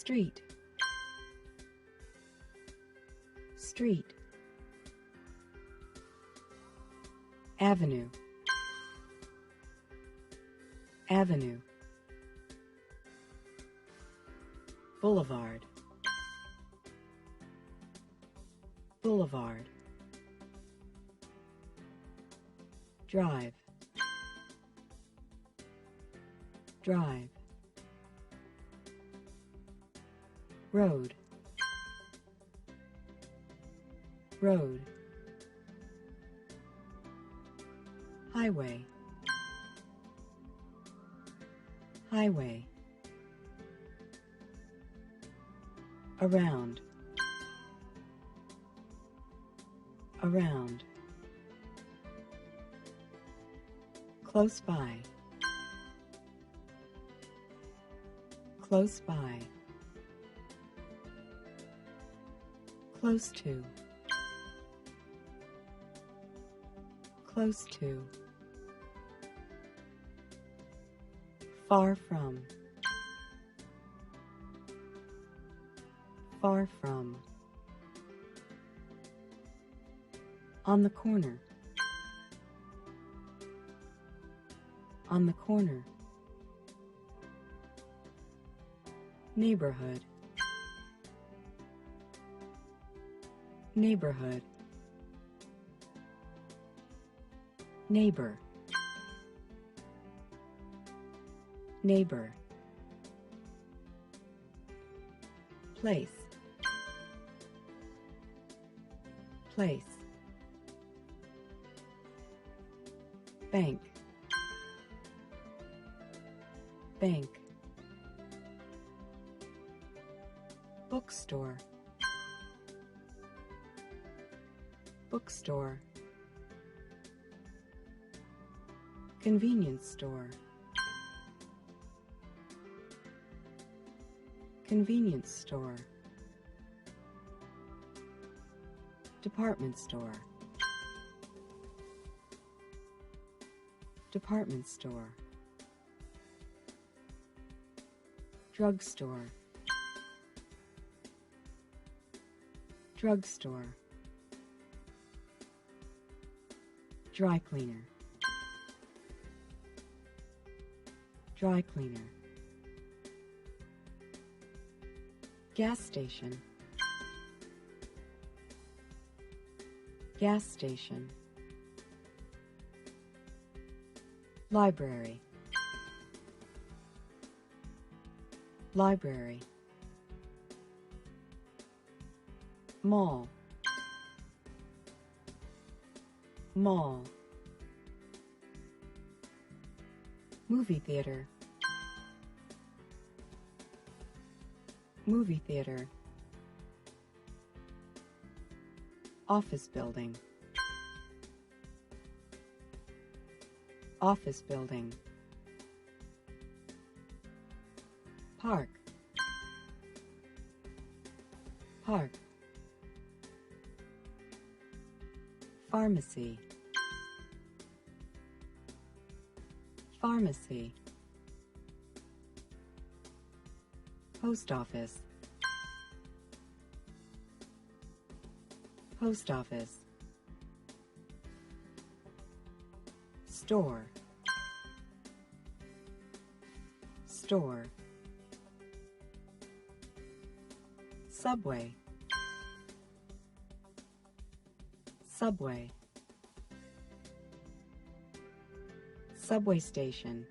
Street. Street. Avenue. Avenue. Boulevard. Boulevard. Drive. Drive. Road. Road. Highway. Highway. Around. Around. Close by. Close by. Close to. Close to. Far from. Far from. On the corner. On the corner. Neighborhood. Neighborhood. Neighbor. Neighbor. Place. Place. Bank. Bank. Bookstore. Bookstore. Convenience store. Convenience store. Department store. Department store. Drugstore. Drugstore. Dry cleaner. Dry cleaner. Gas station. Gas station. Library. Library. Mall. Mall. Movie theater. Movie theater. Office building. Office building. Park. Park. Pharmacy. Pharmacy. Post office. Post office. Store. Store. Subway. Subway. Subway station.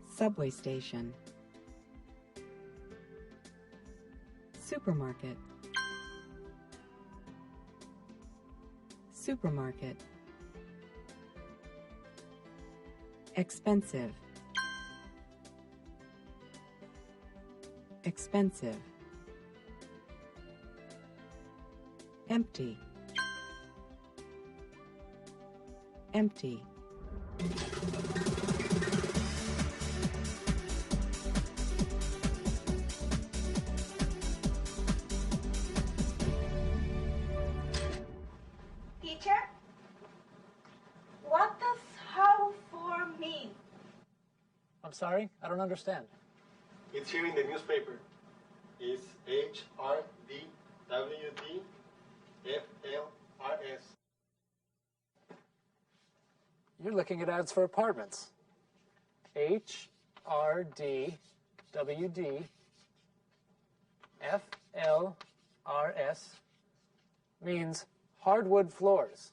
Subway station. Supermarket. Supermarket. Expensive. Expensive. Empty. Empty. Teacher, what does how for mean? sorry? I don't understand. It's here in the newspaper. It's HRDWDFLRS. You're looking at ads for apartments. HRDWDFLRS means hardwood floors.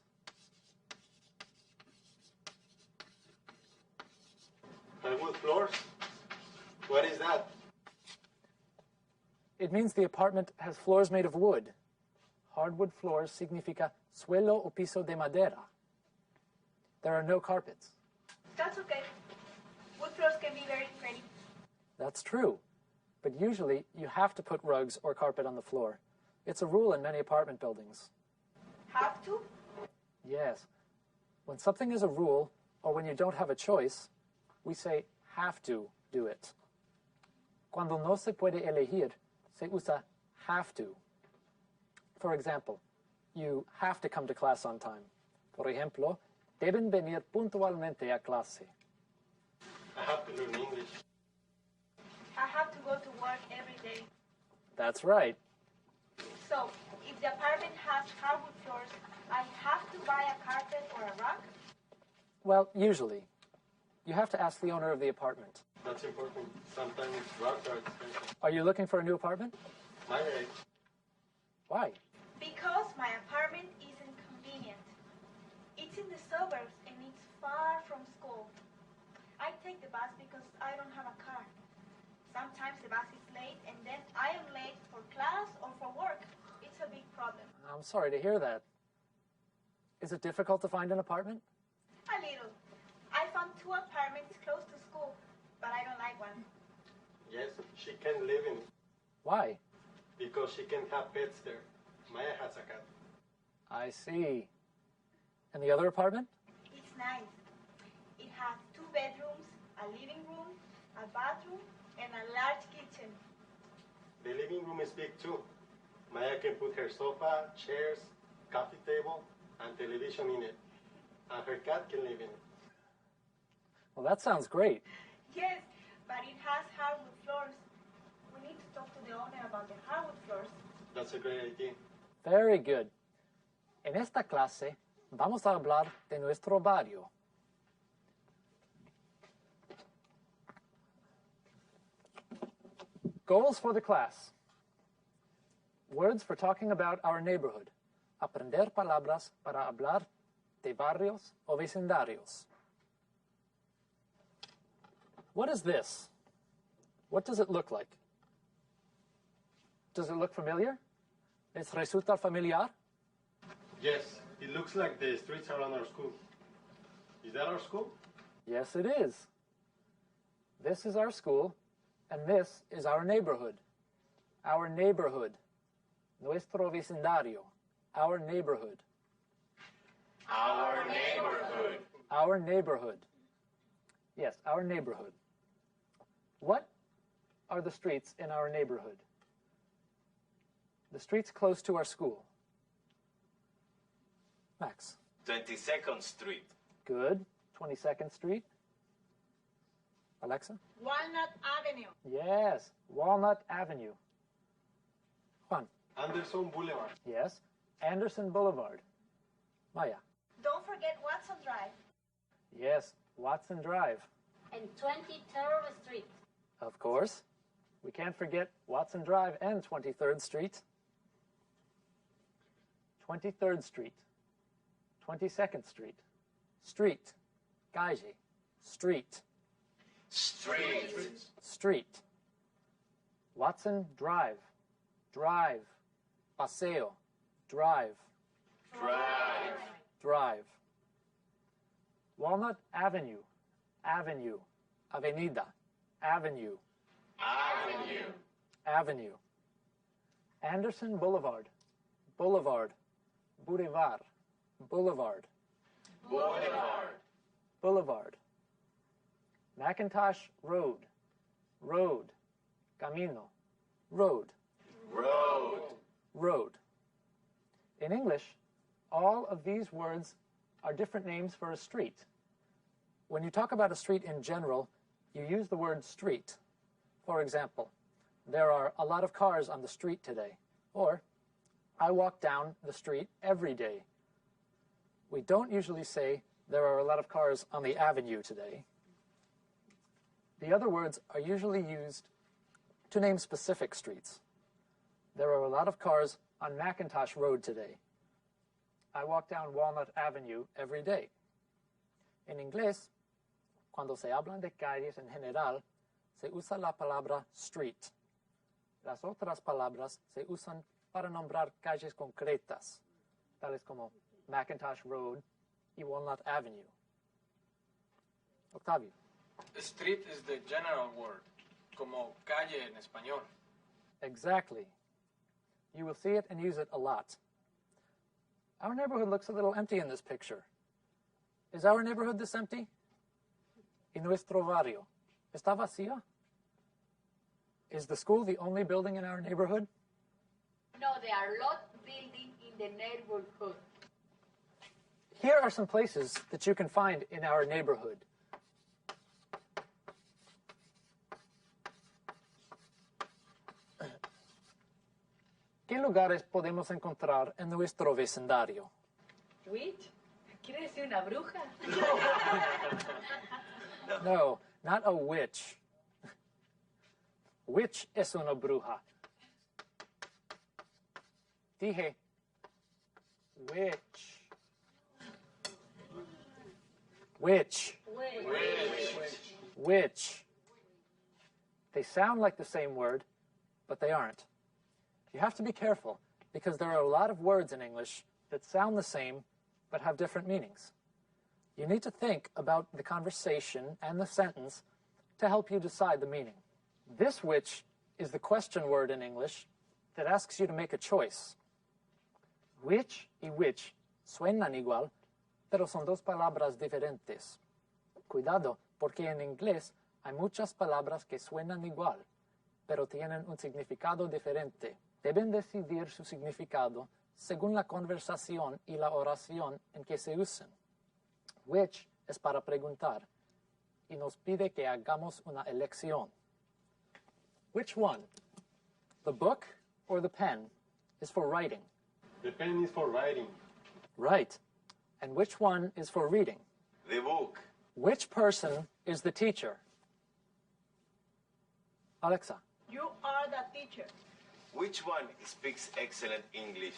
Hardwood floors? What is that? It means the apartment has floors made of wood. Hardwood floors significa suelo o piso de madera. There are no carpets. That's okay. Wood floors can be very pretty. That's true. But usually you have to put rugs or carpet on the floor. It's a rule in many apartment buildings. Have to? Yes. When something is a rule, or when you don't have a choice, we say have to do it. Cuando no se puede elegir, se usa have to. For example, you have to come to class on time. Por ejemplo, deben venir puntualmente a clase. I have to learn English. I have to go to work every day. That's right. So, if the apartment has hardwood floors, I have to buy a carpet or a rug? Well, usually. You have to ask the owner of the apartment. That's important. Sometimes rugs are expensive. Are you looking for a new apartment? My age. Why? Because my apartment isn't convenient. It's in the suburbs and it's far from school. I take the bus because I don't have a car. Sometimes the bus is late and then I am late for class or for work. It's a big problem. I'm sorry to hear that. Is it difficult to find an apartment? A little. I found 2 apartments close to school, but I don't like one. Yes, she can live in it Why? because she can have pets there. Maya has a cat. I see. And the other apartment? It's nice. It has 2 bedrooms, a living room, a bathroom, and a large kitchen. The living room is big too. Maya can put her sofa, chairs, coffee table, and television in it. And her cat can live in it. Well, that sounds great. Yes, but it has hardwood floors. We need to talk to the owner about the hardwood floors. That's a great idea. Very good. En esta clase vamos a hablar de nuestro barrio. Goals for the class. Words for talking about our neighborhood. Aprender palabras para hablar de barrios o vecindarios. What is this? What does it look like? Does it look familiar? ¿Les resulta familiar? Yes, it looks like the streets around our school. Is that our school? Yes, it is. This is our school, and this is our neighborhood. Our neighborhood. Nuestro vecindario. Our neighborhood. Our neighborhood. Our neighborhood. Yes, our neighborhood. What are the streets in our neighborhood? The streets close to our school. Max. 22nd Street. Good. 22nd Street. Alexa? Walnut Avenue. Yes. Walnut Avenue. Juan? Anderson Boulevard. Yes. Anderson Boulevard. Maya? Don't forget Watson Drive. Yes. Watson Drive. And 23rd Street. Of course. We can't forget Watson Drive and 23rd Street. 23rd Street. 22nd Street. Street. Gaiji. Street. Street. Street. Watson Drive. Drive. Paseo. Drive. Drive. Drive. Walnut Avenue. Avenue. Avenida. Avenue. Avenue. Avenue. Anderson Boulevard. Boulevard. Boulevard. Boulevard. Boulevard. Boulevard. Macintosh Road. Road. Camino. Road. Road. Road. In English, all of these words are different names for a street. When you talk about a street in general, you use the word street. For example, there are a lot of cars on the street today. Or, I walk down the street every day. We don't usually say there are a lot of cars on the avenue today. The other words are usually used to name specific streets. There are a lot of cars on McIntosh Road today. I walk down Walnut Avenue every day. En inglés, cuando se hablan de calles en general, se usa la palabra street. Las otras palabras se usan para nombrar calles concretas, tales como McIntosh Road y Walnut Avenue. Octavio. Street is the general word, como calle en español. Exactly. You will see it and use it a lot. Our neighborhood looks a little empty in this picture. Is our neighborhood this empty? ¿Y nuestro barrio está vacío? Is the school the only building in our neighborhood? No, there are a lot of buildings in the neighborhood. Here are some places that you can find in our neighborhood. ¿Qué lugares podemos encontrar en nuestro vecindario? Witch? ¿Quiere decir una bruja? No, not a witch. Witch es una bruja. Dije, witch. Witch. Witch. They sound like the same word, but they aren't. You have to be careful because there are a lot of words in English that sound the same but have different meanings. You need to think about the conversation and the sentence to help you decide the meaning. This which is the question word in English that asks you to make a choice. Which y which suenan igual, pero son dos palabras diferentes. Cuidado, porque en inglés hay muchas palabras que suenan igual, pero tienen un significado diferente. Deben decidir su significado según la conversación y la oración en que se usen. Which es para preguntar y nos pide que hagamos una elección. Which one, the book or the pen, is for writing? The pen is for writing. Right. And which one is for reading? The book. Which person is the teacher? Alexa. You are the teacher. Which one speaks excellent English?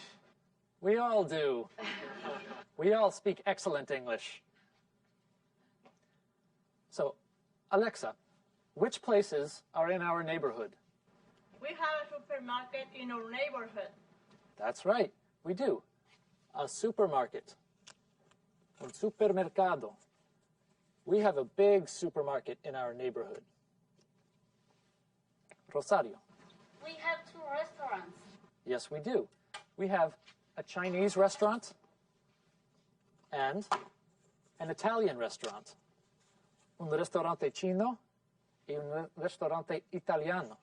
We all do. We all speak excellent English. So, Alexa, which places are in our neighborhood? We have a supermarket in our neighborhood. That's right, we do. A supermarket. Un supermercado. We have a big supermarket in our neighborhood. Rosario. We have 2 restaurants. Yes, we do. We have a Chinese restaurant and an Italian restaurant. Un ristorante chino y un ristorante italiano.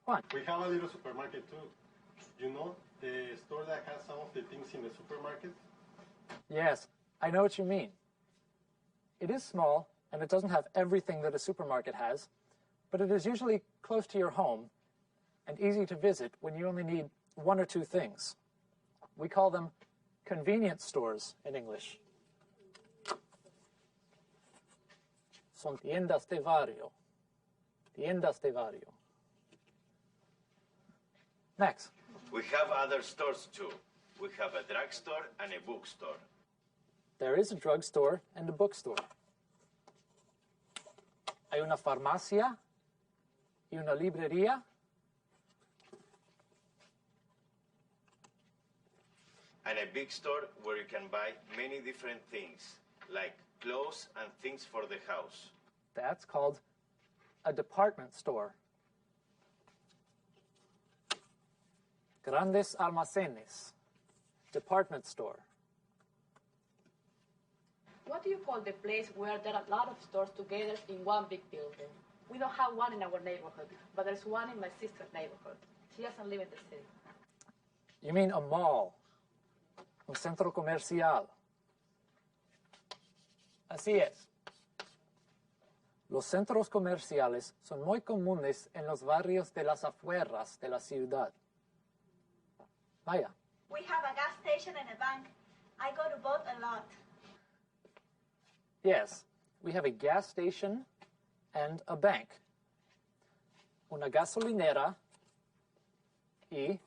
Juan. We have a little supermarket too. You know, the store that has some of the things in the supermarket? Yes, I know what you mean. It is small, and it doesn't have everything that a supermarket has, but it is usually close to your home and easy to visit when you only need 1 or 2 things. We call them convenience stores in English. Son tiendas de barrio. Tiendas de barrio. Next. We have other stores too. We have a drugstore and a bookstore. There is a drugstore and a bookstore. Hay una farmacia y una librería. And a big store where you can buy many different things, like clothes and things for the house. That's called a department store. Grandes almacenes. Department store. What do you call the place where there are a lot of stores together in one big building? We don't have one in our neighborhood, but there's one in my sister's neighborhood. She doesn't live in the city. You mean a mall? Un centro comercial. Así es. Los centros comerciales son muy comunes en los barrios de las afueras de la ciudad. Maya. We have a gas station and a bank. I go to both a lot. Yes, we have a gas station and a bank. Una gasolinera y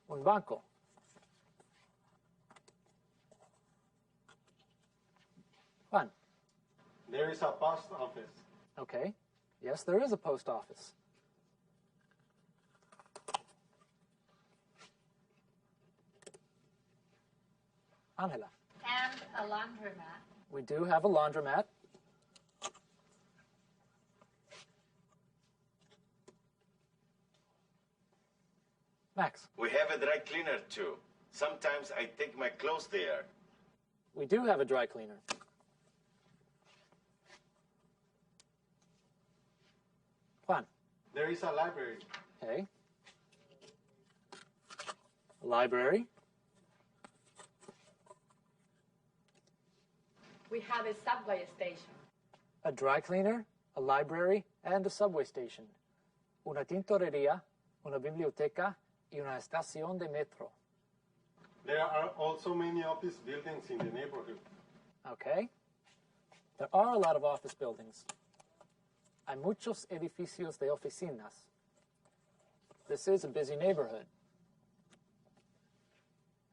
un banco. Juan. There is a post office. Okay. Yes, there is a post office. Angela. And a laundromat. We do have a laundromat. Max. We have a dry cleaner too. Sometimes I take my clothes there. We do have a dry cleaner. Juan. There is a library. Okay. Library. We have a subway station. A dry cleaner, a library, and a subway station. Una tintorería, una biblioteca, y una estación de metro. There are also many office buildings in the neighborhood. Okay. There are a lot of office buildings. Hay muchos edificios de oficinas. This is a busy neighborhood.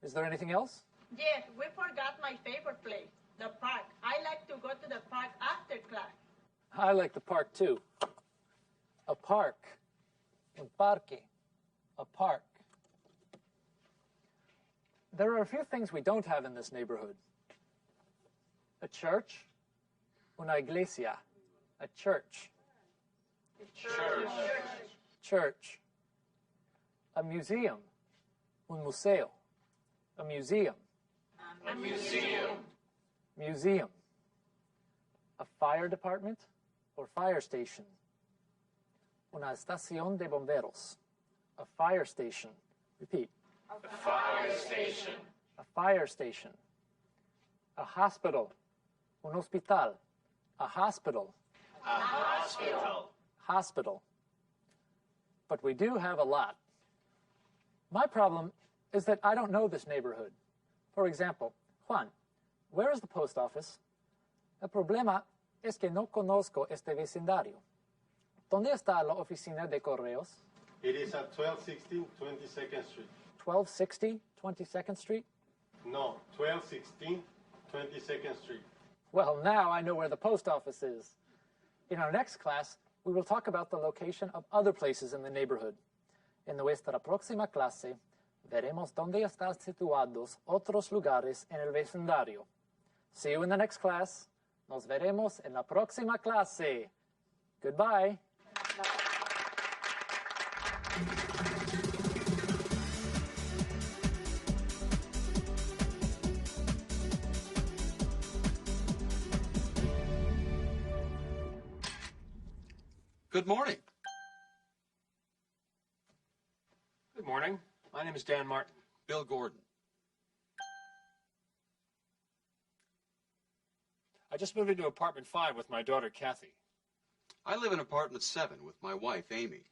Is there anything else? Yes, we forgot my favorite place, the park. I like to go to the park after class. I like the park too. A park. Un parque. A park. There are a few things we don't have in this neighborhood. A church. Una iglesia. A church. Church. A museum. Un museo. A museum. A museum. Museum. A fire department or fire station. Una estación de bomberos. A fire station. Repeat. A fire station. A fire station. A hospital. Un hospital. A hospital. A hospital. Hospital. But we do have a lot. My problem is that I don't know this neighborhood. For example, Juan, where is the post office? El problema es que no conozco este vecindario. ¿Dónde está la oficina de correos? It is at 1216 22nd Street. 1260 22nd Street? No, 1216 22nd Street. Well, now I know where the post office is. In our next class, we will talk about the location of other places in the neighborhood. En nuestra próxima clase, veremos dónde están situados otros lugares en el vecindario. See you in the next class. Nos veremos en la próxima clase. Goodbye. Good morning. Good morning. My name is Dan Martin. Bill Gordon. I just moved into apartment 5 with my daughter, Kathy. I live in apartment 7 with my wife, Amy.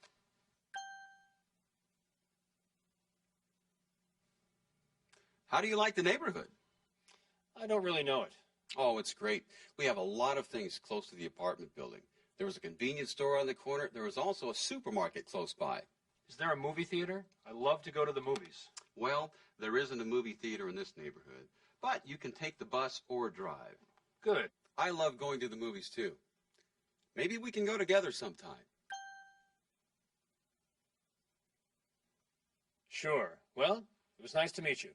How do you like the neighborhood? I don't really know it. Oh, it's great. We have a lot of things close to the apartment building. There was a convenience store on the corner. There was also a supermarket close by. Is there a movie theater? I love to go to the movies. Well, there isn't a movie theater in this neighborhood, but you can take the bus or drive. Good. I love going to the movies, too. Maybe we can go together sometime. Sure. Well, it was nice to meet you.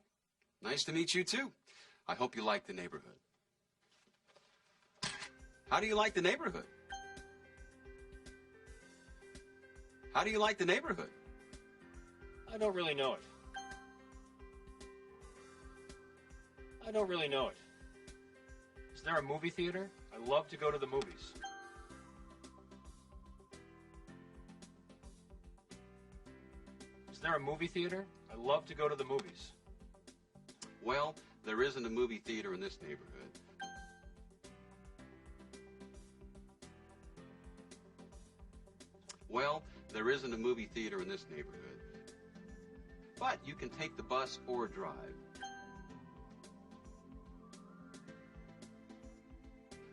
Nice to meet you, too. I hope you like the neighborhood. How do you like the neighborhood? How do you like the neighborhood? I don't really know it. I don't really know it. Is there a movie theater? I love to go to the movies. Is there a movie theater? I love to go to the movies. Well, there isn't a movie theater in this neighborhood. Well, there isn't a movie theater in this neighborhood. But you can take the bus or drive.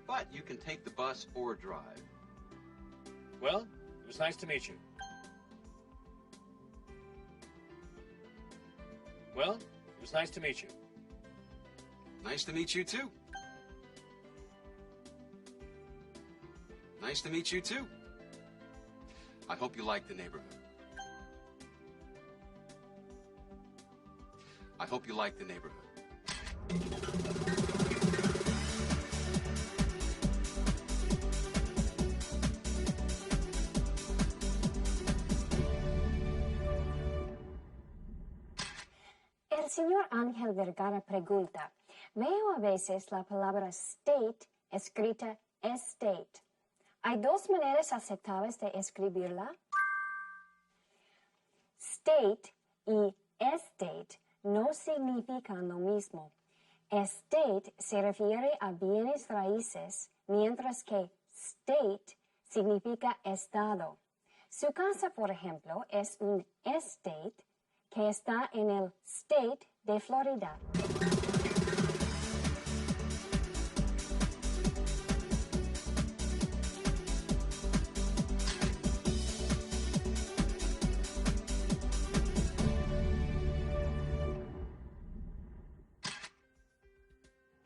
But you can take the bus or drive. Well, it was nice to meet you. Well, it was nice to meet you. Nice to meet you too. Nice to meet you too. I hope you like the neighborhood. I hope you like the neighborhood. El señor Ángel Vergara pregunta, veo a veces la palabra state escrita estate. ¿Hay dos maneras aceptables de escribirla? State y estate no significan lo mismo. Estate se refiere a bienes raíces, mientras que state significa estado. Su casa, por ejemplo, es un estate que está en el state de Florida.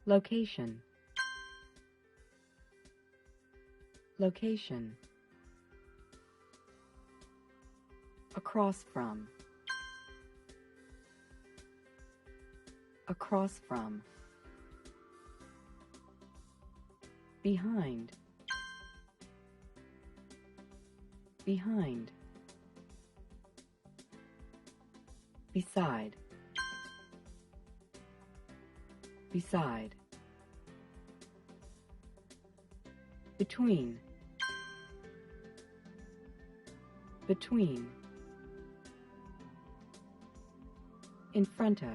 Location. Location. Across from. Across from. Behind. Behind. Beside. Beside. Between. Between. In front of.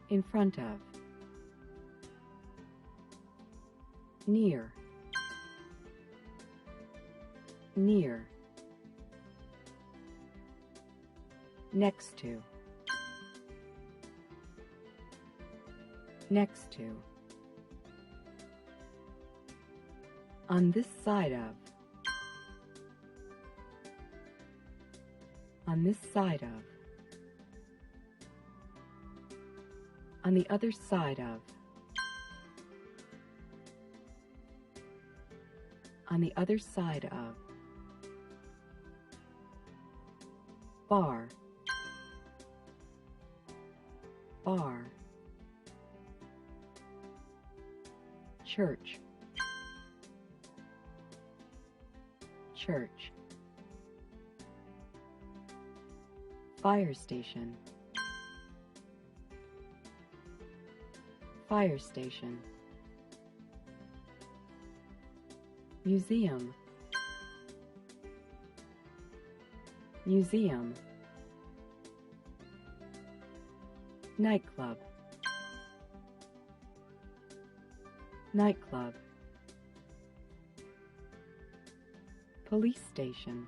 In front of. Near. Near. Next to. Next to. On this side of. On this side of. On the other side of. On the other side of. Bar. Bar. Church. Church. Fire station. Fire station. Museum. Museum. Nightclub. Nightclub. Police station.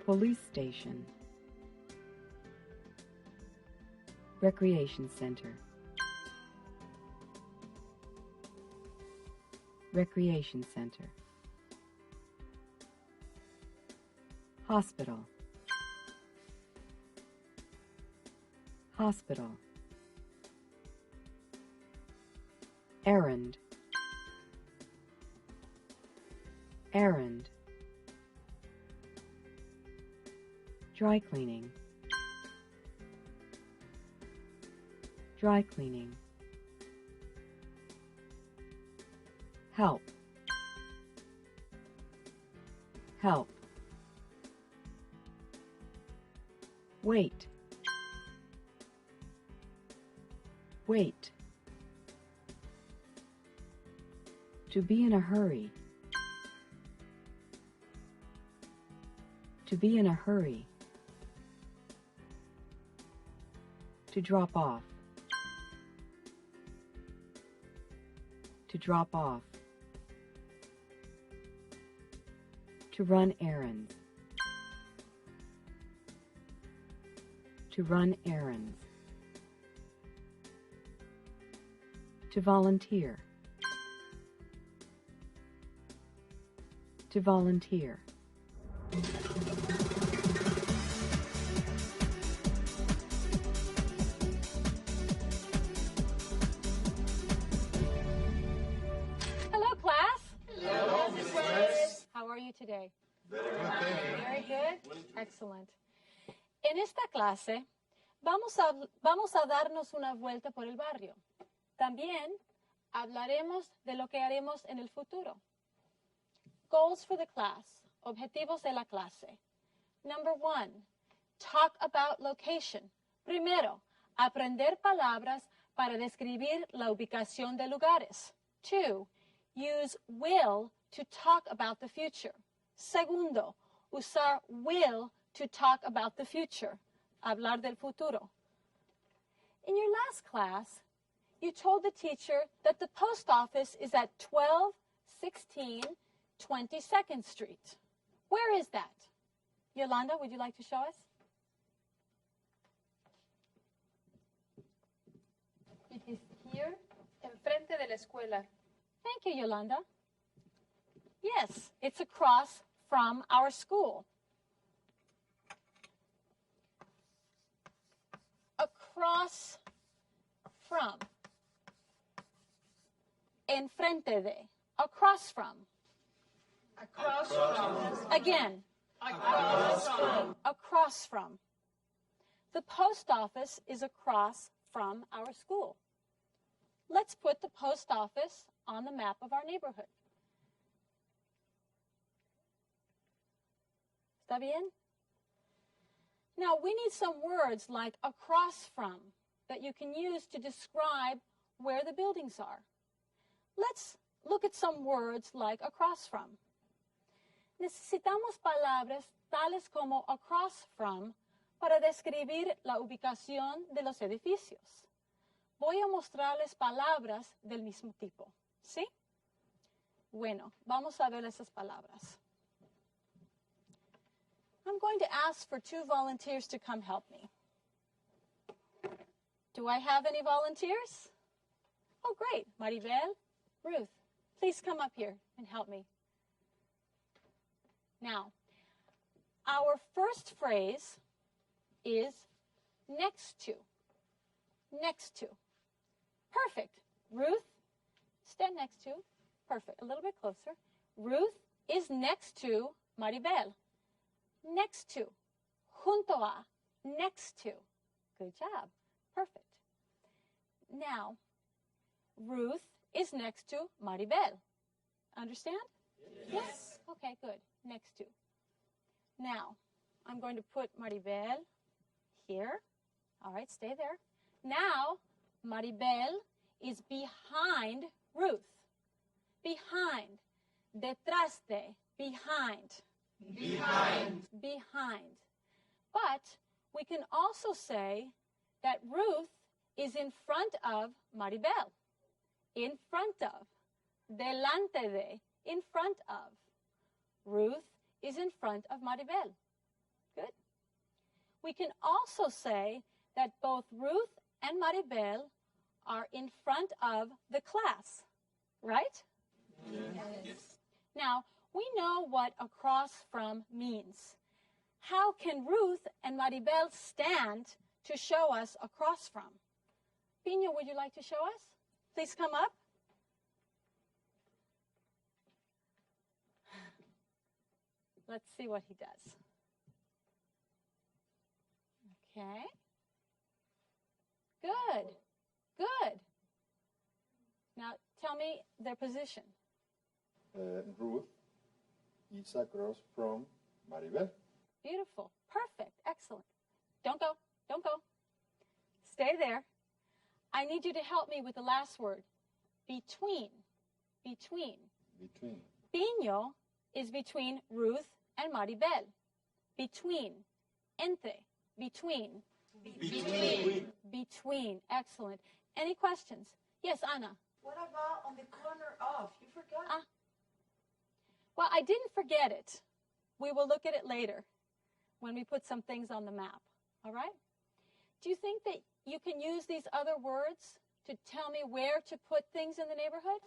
Police station. Recreation center. Recreation center. Hospital. Hospital. Errand. Errand. Dry cleaning. Dry cleaning. Help. Help. Wait. Wait. To be in a hurry. To be in a hurry. To drop off. drop off. To run errands. To run errands. To volunteer. To volunteer. Hello, class. Hello, Miss West. How are you today? Very good, thank you. Very good. Excellent. En esta clase vamos a darnos una vuelta por el barrio. También hablaremos de lo que haremos en el futuro. Goals for the class. Objetivos de la clase. Number 1, talk about location. Primero, aprender palabras para describir la ubicación de lugares. 2, use will to talk about the future. Segundo, usar will to talk about the future. Hablar del futuro. In your last class, you told the teacher that the post office is at 1216 22nd Street. Where is that? Yolanda, would you like to show us? It is here, enfrente de la escuela. Thank you, Yolanda. Yes, it's across from our school. Across from. Enfrente de. Across from. Across from. Again. Across from. Across from. The post office is across from our school. Let's put the post office on the map of our neighborhood. ¿Está bien? Now, we need some words like across from that you can use to describe where the buildings are. Let's look at some words like across from. Necesitamos palabras tales como across from para describir la ubicación de los edificios. Voy a mostrarles palabras del mismo tipo, ¿sí? Bueno, vamos a ver esas palabras. I'm going to ask for 2 volunteers to come help me. Do I have any volunteers? Oh, great. Maribel, Ruth, please come up here and help me. Now, our first phrase is next to. Next to. Perfect. Ruth, stand next to. Perfect. A little bit closer. Ruth is next to Maribel. Next to. Junto a. Next to. Good job. Perfect. Now, Ruth is next to Maribel. Understand? Yes. Okay, good. Next to. Now, I'm going to put Maribel here. All right, stay there. Now, Maribel is behind Ruth. Behind. Detrás de. Behind. Behind. Behind. But we can also say that Ruth is in front of Maribel. In front of. Delante de. In front of. Ruth is in front of Maribel. Good. We can also say that both Ruth and Maribel are in front of the class, right? Yes. Now, we know what across from means. How can Ruth and Maribel stand to show us across from? Pino, would you like to show us? Please come up. Let's see what he does. Okay. Good. Good. Now, tell me their position. Ruth is across from Maribel. Beautiful. Perfect. Excellent. Don't go. Don't go. Stay there. I need you to help me with the last word. Between. Between. Between. Pino is between Ruth and Maribel. Between. Entre. Between. Between. Between. Excellent. Any questions? Yes, Anna. What about on the corner of? You forgot. Well, I didn't forget it. We will look at it later when we put some things on the map. All right? Do you think that you can use these other words to tell me where to put things in the neighborhood?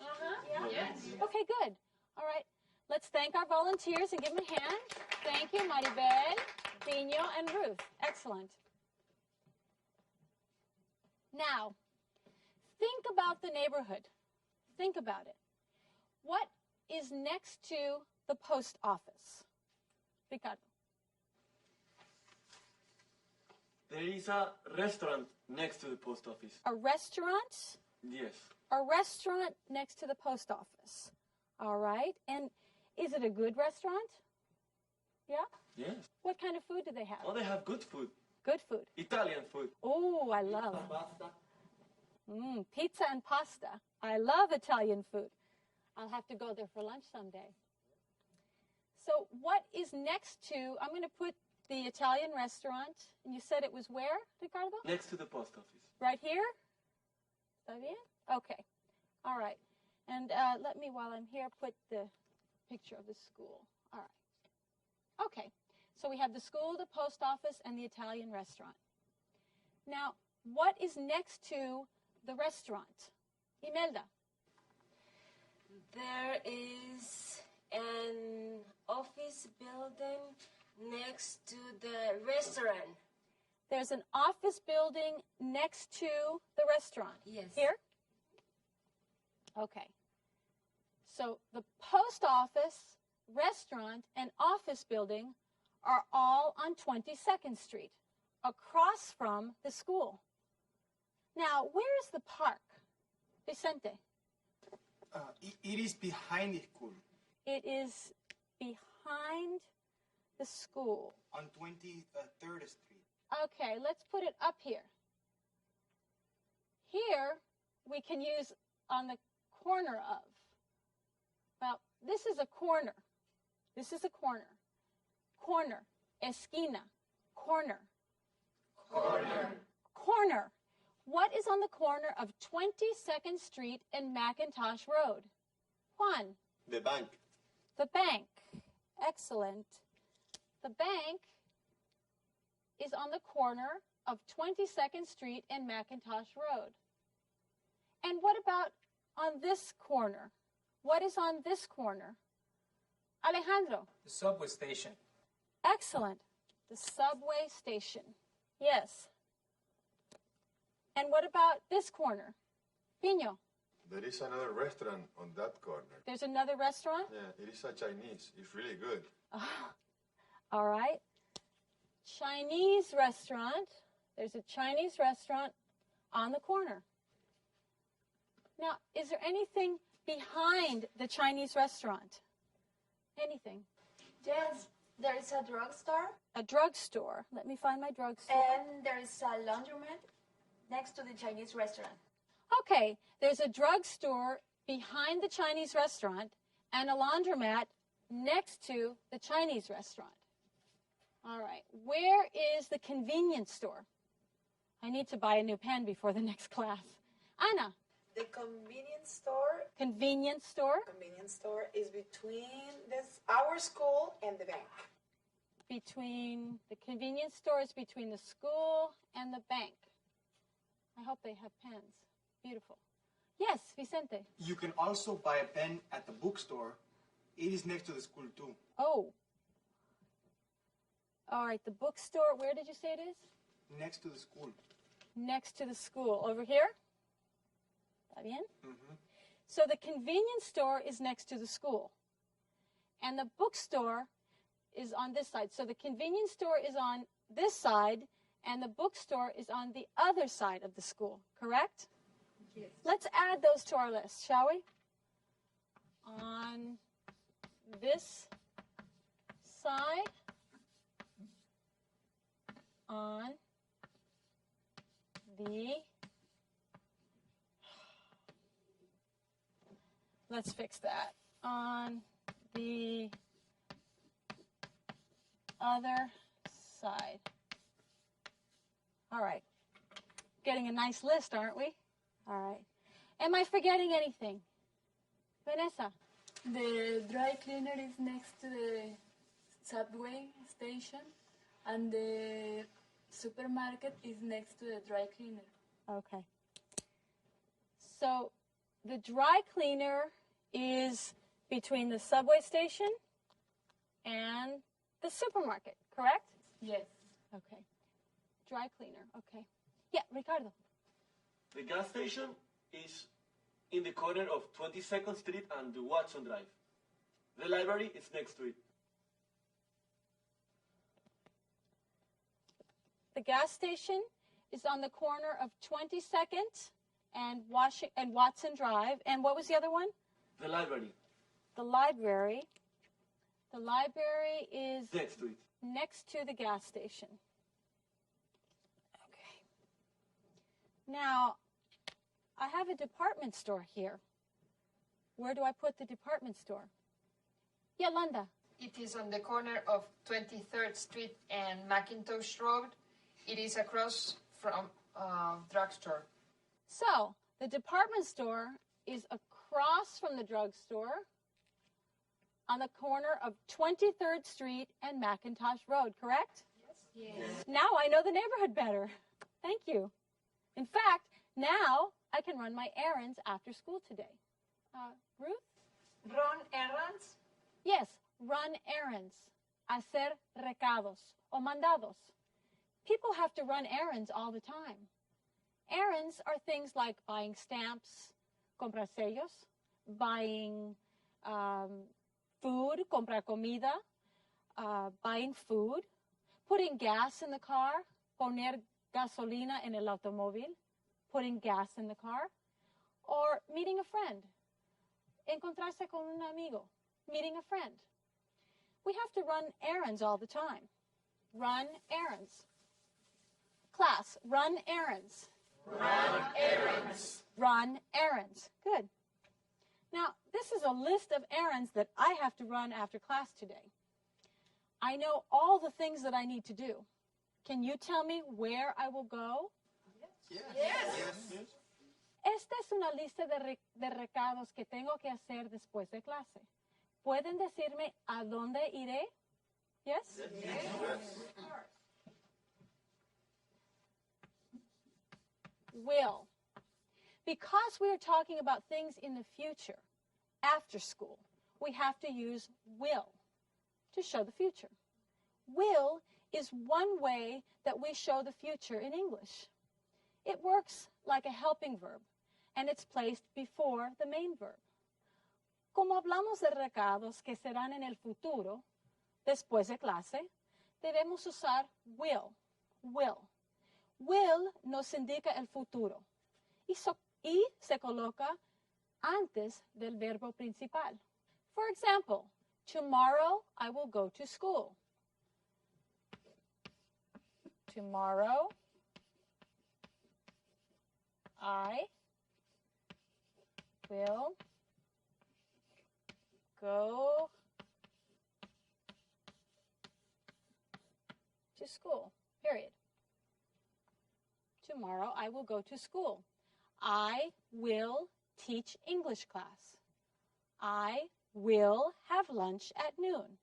Yeah. Yes. Okay, good. All right. Let's thank our volunteers and give them a hand. Thank you, Maribel, Pino, and Ruth. Excellent. Now, think about the neighborhood. Think about it. What is next to the post office? Ricardo. There is a restaurant next to the post office. A restaurant? Yes. A restaurant next to the post office. All right. And is it a good restaurant? Yeah? Yes. What kind of food do they have? Oh, they have good food. Good food. Italian food. Oh, I love Pasta. pizza and pasta. I love Italian food. I'll have to go there for lunch someday. So what is next to, I'm going to put the Italian restaurant, and you said it was where, Ricardo? Next to the post office. Right here? Está bien? Okay. All right. And let me, while I'm here, put the picture of the school. All right. Okay. So we have the school, the post office, and the Italian restaurant. Now, what is next to the restaurant? Imelda. There is an office building next to the restaurant. There's an office building next to the restaurant. Yes. Here? Okay. So the post office, restaurant, and office building are all on 22nd Street, across from the school. Now, where is the park? Vicente. It is behind the school. It is behind the school. On 23rd Street. Okay, let's put it up here. Here, we can use on the corner of. Well, this is a corner. This is a corner. Corner. Esquina. Corner. Corner. Corner. What is on the corner of 22nd Street and McIntosh Road? Juan. The bank. The bank. Excellent. The bank is on the corner of 22nd Street and McIntosh Road. And what about on this corner? What is on this corner? Alejandro. The subway station. Excellent. The subway station. Yes. And what about this corner? Pino. There is another restaurant on that corner. There's another restaurant? Yeah, it is a Chinese. It's really good. All right. Chinese restaurant. There's a Chinese restaurant on the corner. Now, is there anything behind the Chinese restaurant? Anything? Yes, there is a drugstore. A drugstore. Let me find my drugstore. And there is a laundromat next to the Chinese restaurant. Okay, there's a drugstore behind the Chinese restaurant and a laundromat next to the Chinese restaurant. All right, where is the convenience store? I need to buy a new pen before the next class. Anna. The convenience store. Convenience store? Convenience store is between our school and the bank. Between the convenience store is between the school and the bank. I hope they have pens. Beautiful. Yes, Vicente. You can also buy a pen at the bookstore. It is next to the school too. Oh. All right, the bookstore, where did you say it is? Next to the school. Next to the school. Over here? ¿Está bien? Mm-hmm. So the convenience store is next to the school. And the bookstore is on this side. So the convenience store is on this side, and the bookstore is on the other side of the school, correct? Yes. Let's add those to our list, shall we? On this side, on the, let's fix that, on the other side. All right. Getting a nice list, aren't we? All right. Am I forgetting anything? Vanessa? The dry cleaner is next to the subway station, and the supermarket is next to the dry cleaner. Okay. So the dry cleaner is between the subway station and the supermarket, correct? Yes. Okay. Dry cleaner, okay. Yeah, Ricardo. The gas station is in the corner of 22nd Street and the Watson Drive. The library is next to it. The gas station is on the corner of 22nd and Watson Drive. And what was the other one? The library. The library. The library is next to it. Next to the gas station. Okay. Now, I have a department store here. Where do I put the department store? Yolanda. It is on the corner of 23rd Street and McIntosh Road. It is across from drugstore. So, the department store is across from the drugstore on the corner of 23rd Street and McIntosh Road, correct? Yes. Now I know the neighborhood better. Thank you. In fact, now I can run my errands after school today. Ruth? Run errands? Yes, run errands. Hacer recados o mandados. People have to run errands all the time. Errands are things like buying stamps, comprar sellos, buying food, comprar comida, buying food, putting gas in the car, poner gasolina en el automóvil, putting gas in the car, or meeting a friend, encontrarse con un amigo, meeting a friend. We have to run errands all the time. Run errands. Class, run errands. Run errands. Run errands. Good. Now, this is a list of errands that I have to run after class today. I know all the things that I need to do. Can you tell me where I will go? Yes. Esta es una lista de recados que tengo que hacer después de clase. ¿Pueden decirme a dónde iré? Yes? Yes. Will. Because we are talking about things in the future, after school, we have to use will to show the future. Will is one way that we show the future in English. It works like a helping verb, and it's placed before the main verb. Como hablamos de recados que serán en el futuro, después de clase, debemos usar will. Will. Will nos indica el futuro y se coloca antes del verbo principal. For example, tomorrow I will go to school. Tomorrow I will go to school, period. Tomorrow I will go to school. I will teach English class. I will have lunch at noon.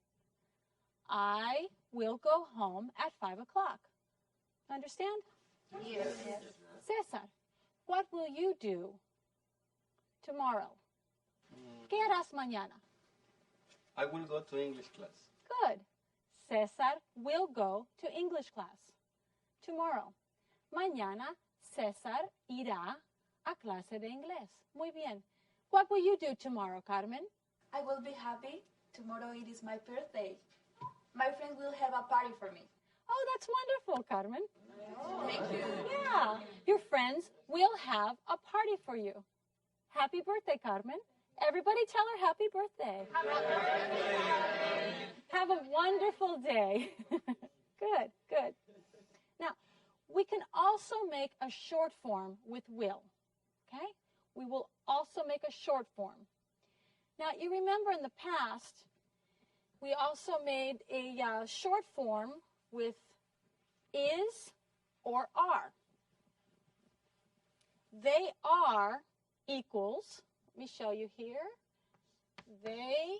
I will go home at 5 o'clock. Understand? Yes. Cesar, what will you do tomorrow? ¿Qué harás mañana? I will go to English class. Good. Cesar will go to English class tomorrow. Mañana César irá a clase de inglés. Muy bien. What will you do tomorrow, Carmen? I will be happy. Tomorrow it is my birthday. My friend will have a party for me. Oh, that's wonderful, Carmen. Thank you. Yeah, your friends will have a party for you. Happy birthday, Carmen. Everybody tell her happy birthday. Have a wonderful day. Good, good. Now, we can also make a short form with will, okay? We will also make a short form. Now, you remember in the past, we also made a short form with is or are. They are equals, let me show you here. They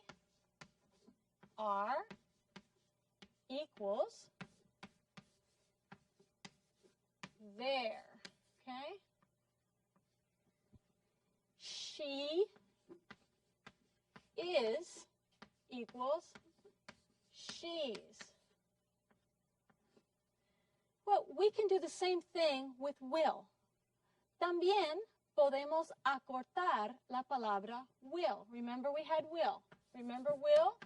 are equals there, okay? She is equals she's. Well, we can do the same thing with will. También podemos acortar la palabra will. Remember we had will. Remember will?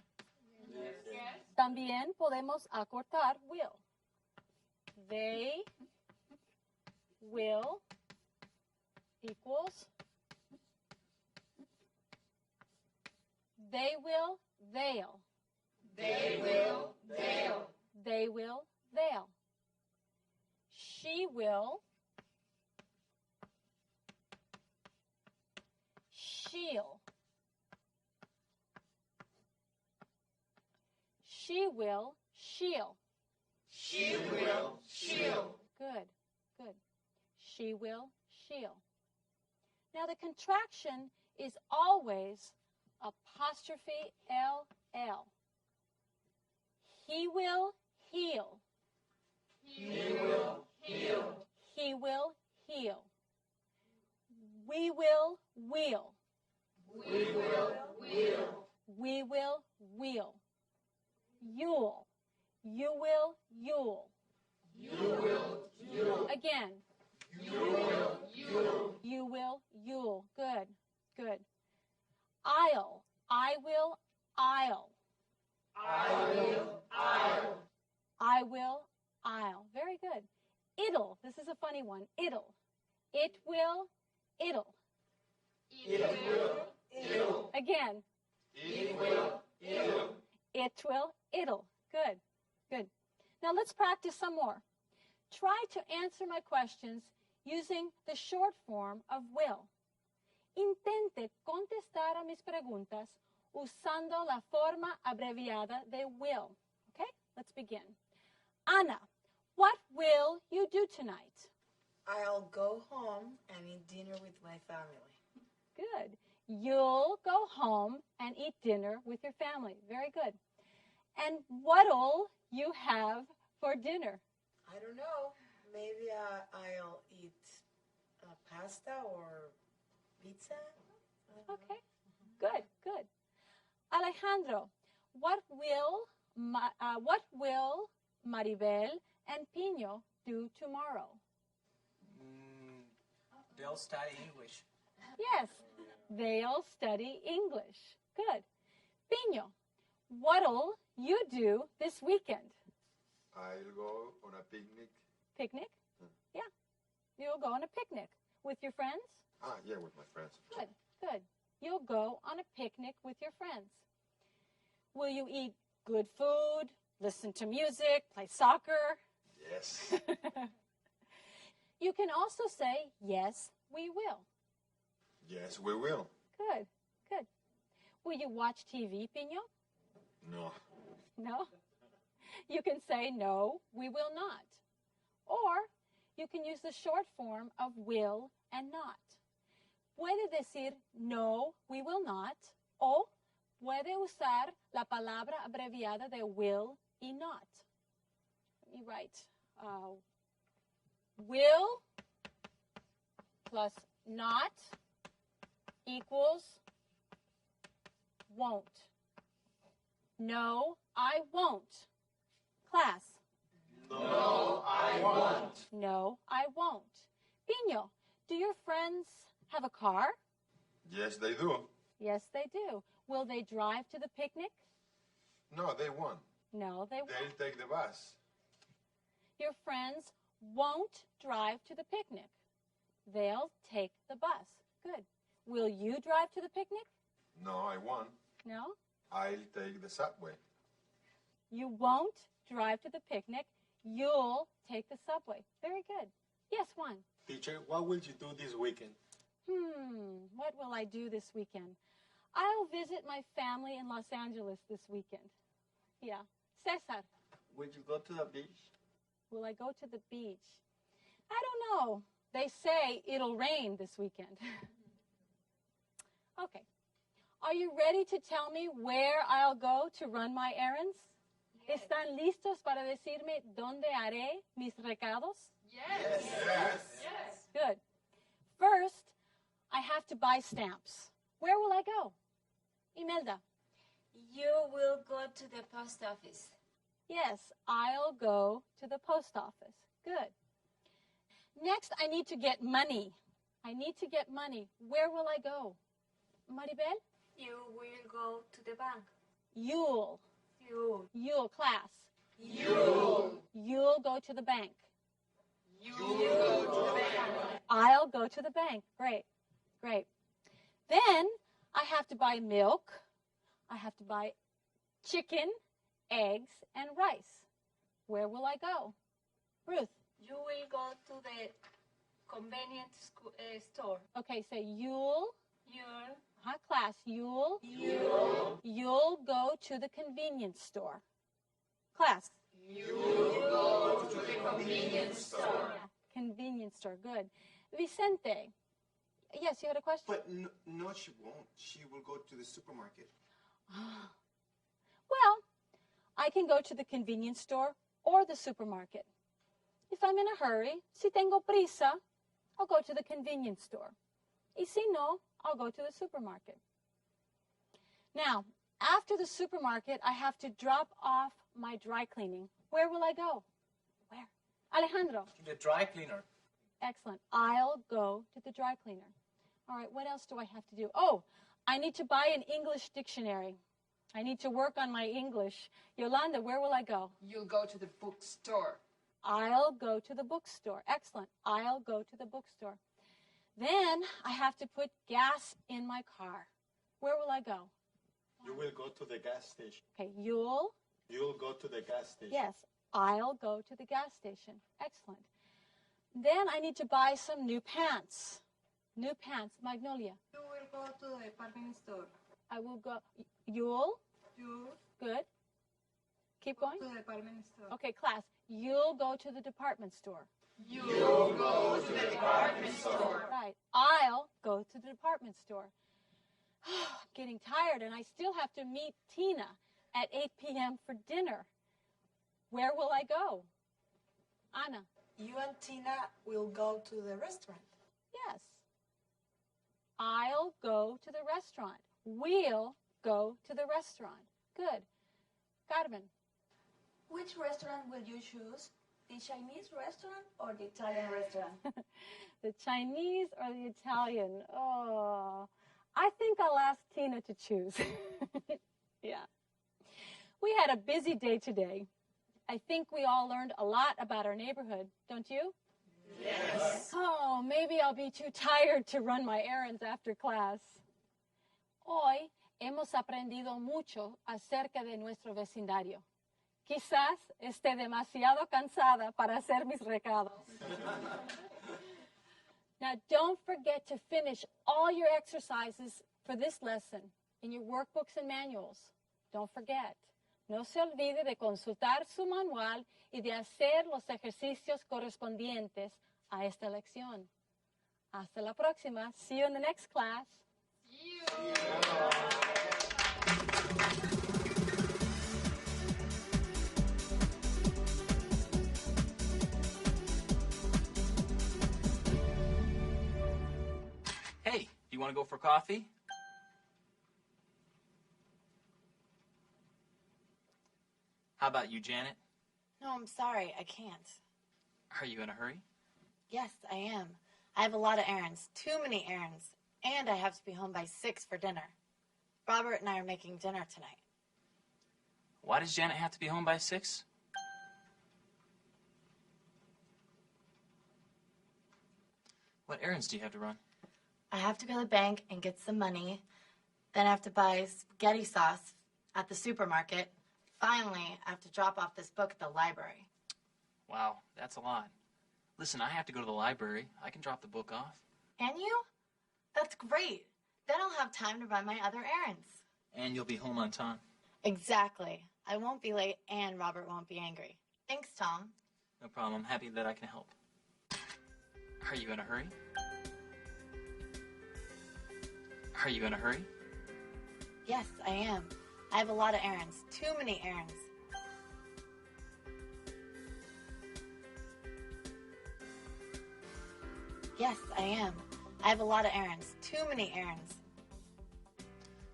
Yes. También podemos acortar will. They will equals they will, they'll. They will, they'll. They will, they'll. She will, she'll. She will, she'll. She will, she'll. Good, good. She will, she'll. Now the contraction is always apostrophe LL. He will, he'll. He will, he'll. He will, he'll. We will, we'll. We will, we'll. We will, we'll. You'll. You will, you'll. You will, you'll. Again. You will, you'll. You will, you'll. Good, good. I'll. I will, I'll. I will, I'll. I will, I'll. Very good. It'll. This is a funny one. It'll. It will, it'll. It will, it'll. Again. It will, it'll. It will, it'll. Good, good. Now let's practice some more. Try to answer my questions using the short form of will. Intente contestar a mis preguntas usando la forma abreviada de will. Okay, let's begin. Ana, what will you do tonight? I'll go home and eat dinner with my family. Good. You'll go home and eat dinner with your family. Very good. And what'll you have for dinner? I don't know. Maybe I'll eat pasta or pizza. Okay. Good, good. Alejandro, what will Maribel and Pino do tomorrow? They'll study English. Yes, they'll study English. Good. Pino, what'll you do this weekend? I'll go on a picnic. Picnic? Yeah. You'll go on a picnic with your friends? Yeah, with my friends. Good, good. You'll go on a picnic with your friends. Will you eat good food, listen to music, play soccer? Yes. You can also say, yes, we will. Yes, we will. Good, good. Will you watch TV, Pino? No. No? You can say, no, we will not. Or you can use the short form of will and not. Puede decir, no, we will not, o puede usar la palabra abreviada de will y not. Let me write will plus not equals won't. No, I won't. Class. No, I won't. No, I won't. Pino, do your friends have a car? Yes, they do. Yes, they do. Will they drive to the picnic? No, they won't. No, they won't. They'll take the bus. Your friends won't drive to the picnic. They'll take the bus. Good. Will you drive to the picnic? No, I won't. No? I'll take the subway. You won't drive to the picnic. You'll take the subway. Very good. Yes, Juan. Teacher, what will you do this weekend? What will I do this weekend? I'll visit my family in Los Angeles this weekend. Yeah. Cesar. Will you go to the beach? Will I go to the beach? I don't know. They say it'll rain this weekend. Okay. Are you ready to tell me where I'll go to run my errands? Yes. ¿Están listos para decirme dónde haré mis recados? Yes. Yes. Good. First, I have to buy stamps. Where will I go? Imelda. You will go to the post office. Yes, I'll go to the post office. Good. Next, I need to get money. I need to get money. Where will I go? Maribel? You will go to the bank. You'll. You'll, class. You'll go to the bank. You'll go to the bank. I'll go to the bank. Great. Great. Then I have to buy milk. I have to buy chicken, eggs, and rice. Where will I go? Ruth. You will go to the convenience store. Okay, say you'll. You'll. Class, you'll go to the convenience store. Class. You'll go to the convenience store. Yeah, convenience store, good. Vicente. Yes, you had a question? But no, she won't. She will go to the supermarket. Well, I can go to the convenience store or the supermarket. If I'm in a hurry, si tengo prisa, I'll go to the convenience store. Y si no, I'll go to the supermarket. Now, after the supermarket, I have to drop off my dry cleaning. Where will I go? Where? Alejandro. To the dry cleaner. Excellent. I'll go to the dry cleaner. All right, what else do I have to do? Oh, I need to buy an English dictionary. I need to work on my English. Yolanda, where will I go? You'll go to the bookstore. I'll go to the bookstore. Excellent. I'll go to the bookstore. Then I have to put gas in my car. Where will I go? You will go to the gas station. Okay, you'll go to the gas station. Yes, I'll go to the gas station. Excellent. Then I need to buy some new pants. New pants. Magnolia. You will go to the department store. I will go. You'll? Good. Keep going. To the department store. Okay, class. You'll go to the department store. You'll go to the department store. Right. I'll go to the department store. I'm getting tired, and I still have to meet Tina at 8 p.m. for dinner. Where will I go? Anna. You and Tina will go to the restaurant. Yes. I'll go to the restaurant. We'll go to the restaurant. Good. Carmen. Which restaurant will you choose? The Chinese restaurant or the Italian restaurant? The Chinese or the Italian? Oh, I think I'll ask Tina to choose. Yeah. We had a busy day today. I think we all learned a lot about our neighborhood, don't you? Yes. Oh, maybe I'll be too tired to run my errands after class. Hoy hemos aprendido mucho acerca de nuestro vecindario. Quizás esté demasiado cansada para hacer mis recados. Now, don't forget to finish all your exercises for this lesson in your workbooks and manuals. Don't forget. No se olvide de consultar su manual y de hacer los ejercicios correspondientes a esta lección. Hasta la próxima. See you in the next class. Hey, you want to go for coffee? How about you, Janet? No, I'm sorry. I can't. Are you in a hurry? Yes, I am. I have a lot of errands. Too many errands. And I have to be home by 6 for dinner. Robert and I are making dinner tonight. Why does Janet have to be home by 6? What errands do you have to run? I have to go to the bank and get some money. Then I have to buy spaghetti sauce at the supermarket. Finally, I have to drop off this book at the library. Wow, that's a lot. Listen, I have to go to the library. I can drop the book off. Can you? That's great. Then I'll have time to run my other errands. And you'll be home on time. Exactly. I won't be late and Robert won't be angry. Thanks, Tom. No problem. I'm happy that I can help. Are you in a hurry? Are you in a hurry? Yes, I am. I have a lot of errands. Too many errands. Yes, I am. I have a lot of errands. Too many errands.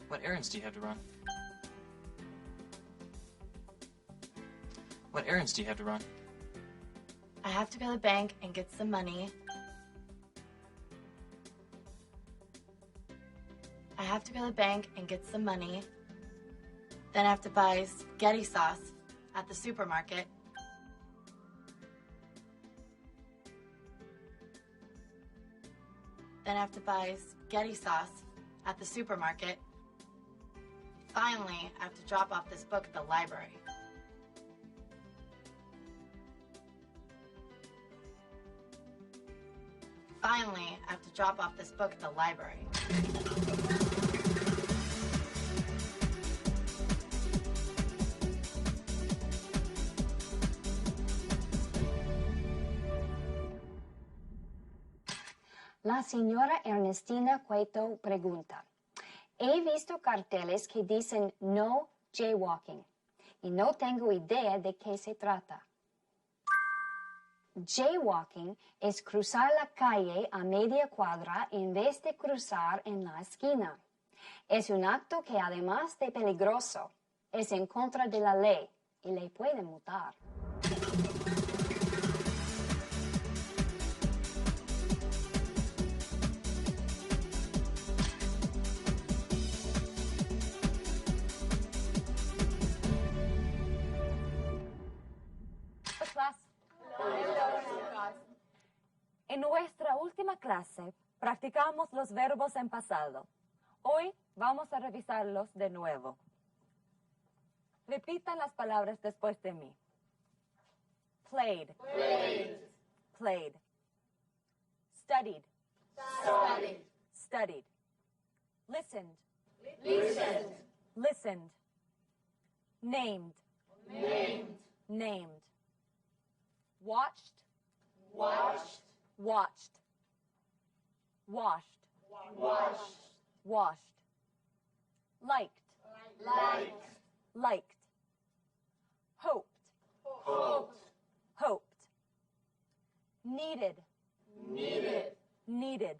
What errands do you have to run? What errands do you have to run? I have to go to the bank and get some money. I have to go to the bank and get some money. Then I have to buy spaghetti sauce at the supermarket. Then I have to buy spaghetti sauce at the supermarket. Finally, I have to drop off this book at the library. Finally, I have to drop off this book at the library. La señora Ernestina Cueto pregunta, he visto carteles que dicen no jaywalking y no tengo idea de qué se trata. Jaywalking es cruzar la calle a media cuadra en vez de cruzar en la esquina. Es un acto que además de peligroso, es en contra de la ley y le pueden multar. En nuestra última clase practicamos los verbos en pasado. Hoy vamos a revisarlos de nuevo. Repitan las palabras después de mí. Played. Played. Played. Studied. Studied. Studied. Listened. Listened. Listened. Named. Named. Named. Watched. Watched. Watched. Washed. Washed. Washed. Liked. Liked. Liked. Hoped. Hoped. Hoped. Needed. Needed. Needed.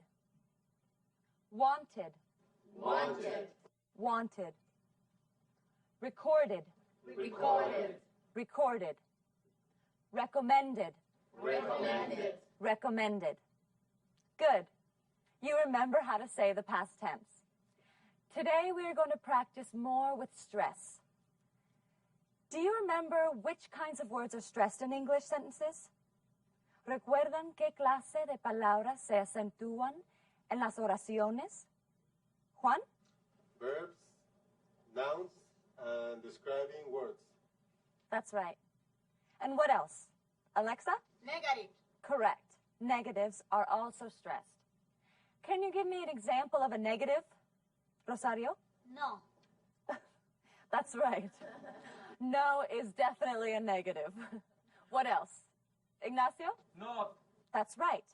Wanted. Wanted. Wanted. Recorded. Recorded. Recorded. Recommended. Recommended. Recommended. Good. You remember how to say the past tense. Today we are going to practice more with stress. Do you remember which kinds of words are stressed in English sentences? ¿Recuerdan qué clase de palabras se acentúan en las oraciones? Juan? Verbs, nouns, and describing words. That's right. And what else? Alexa? Negative. Correct. Negatives are also stressed. Can you give me an example of a negative, Rosario? No. That's right. No is definitely a negative. What else? Ignacio? Not. That's right.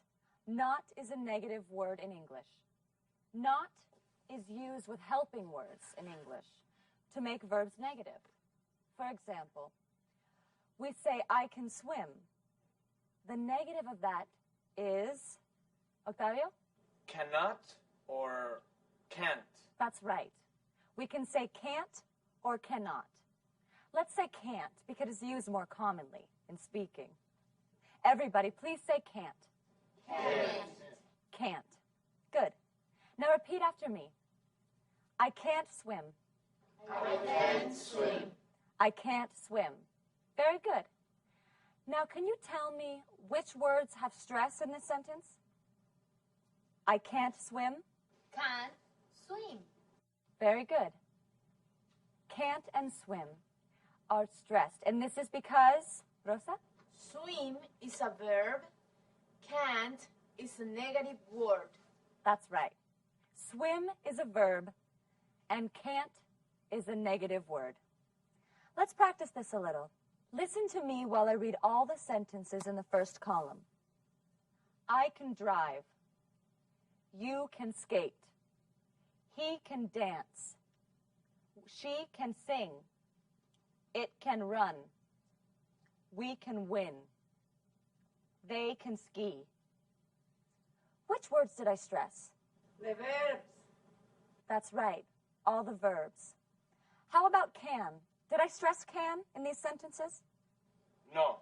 Not is a negative word in English. Not is used with helping words in English to make verbs negative. For example, we say, I can swim. The negative of that is, Octavio? Cannot or can't. That's right. We can say can't or cannot. Let's say can't because it's used more commonly in speaking. Everybody, please say can't. Can't. Can't. Good. Now repeat after me. I can't swim. I can't swim. I can't swim. Very good. Now, can you tell me which words have stress in this sentence? I can't swim. Can't swim. Very good. Can't and swim are stressed. And this is because, Rosa? Swim is a verb. Can't is a negative word. That's right. Swim is a verb, and can't is a negative word. Let's practice this a little. Listen to me while I read all the sentences in the first column. I can drive. You can skate. He can dance. She can sing. It can run. We can win. They can ski. Which words did I stress? The verbs. That's right, all the verbs. How about can? Did I stress can in these sentences? No.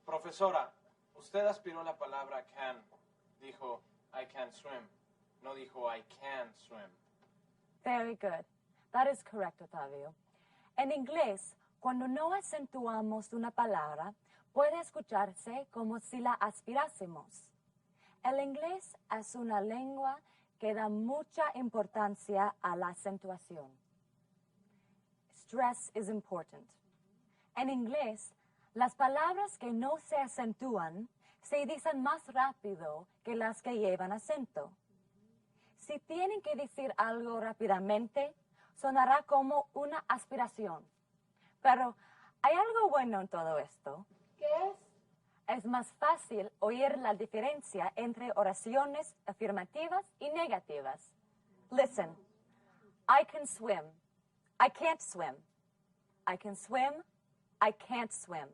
Profesora, usted aspiró la palabra can. Dijo, I can swim. No dijo, I can swim. Very good. That is correct, Octavio. En inglés, cuando no acentuamos una palabra, puede escucharse como si la aspirásemos. El inglés es una lengua que da mucha importancia a la acentuación. Stress is important. En inglés, las palabras que no se acentúan se dicen más rápido que las que llevan acento. Si tienen que decir algo rápidamente, sonará como una aspiración. Pero hay algo bueno en todo esto. ¿Qué es? Es más fácil oír la diferencia entre oraciones afirmativas y negativas. Listen. I can swim. I can't swim. I can swim. I can't swim.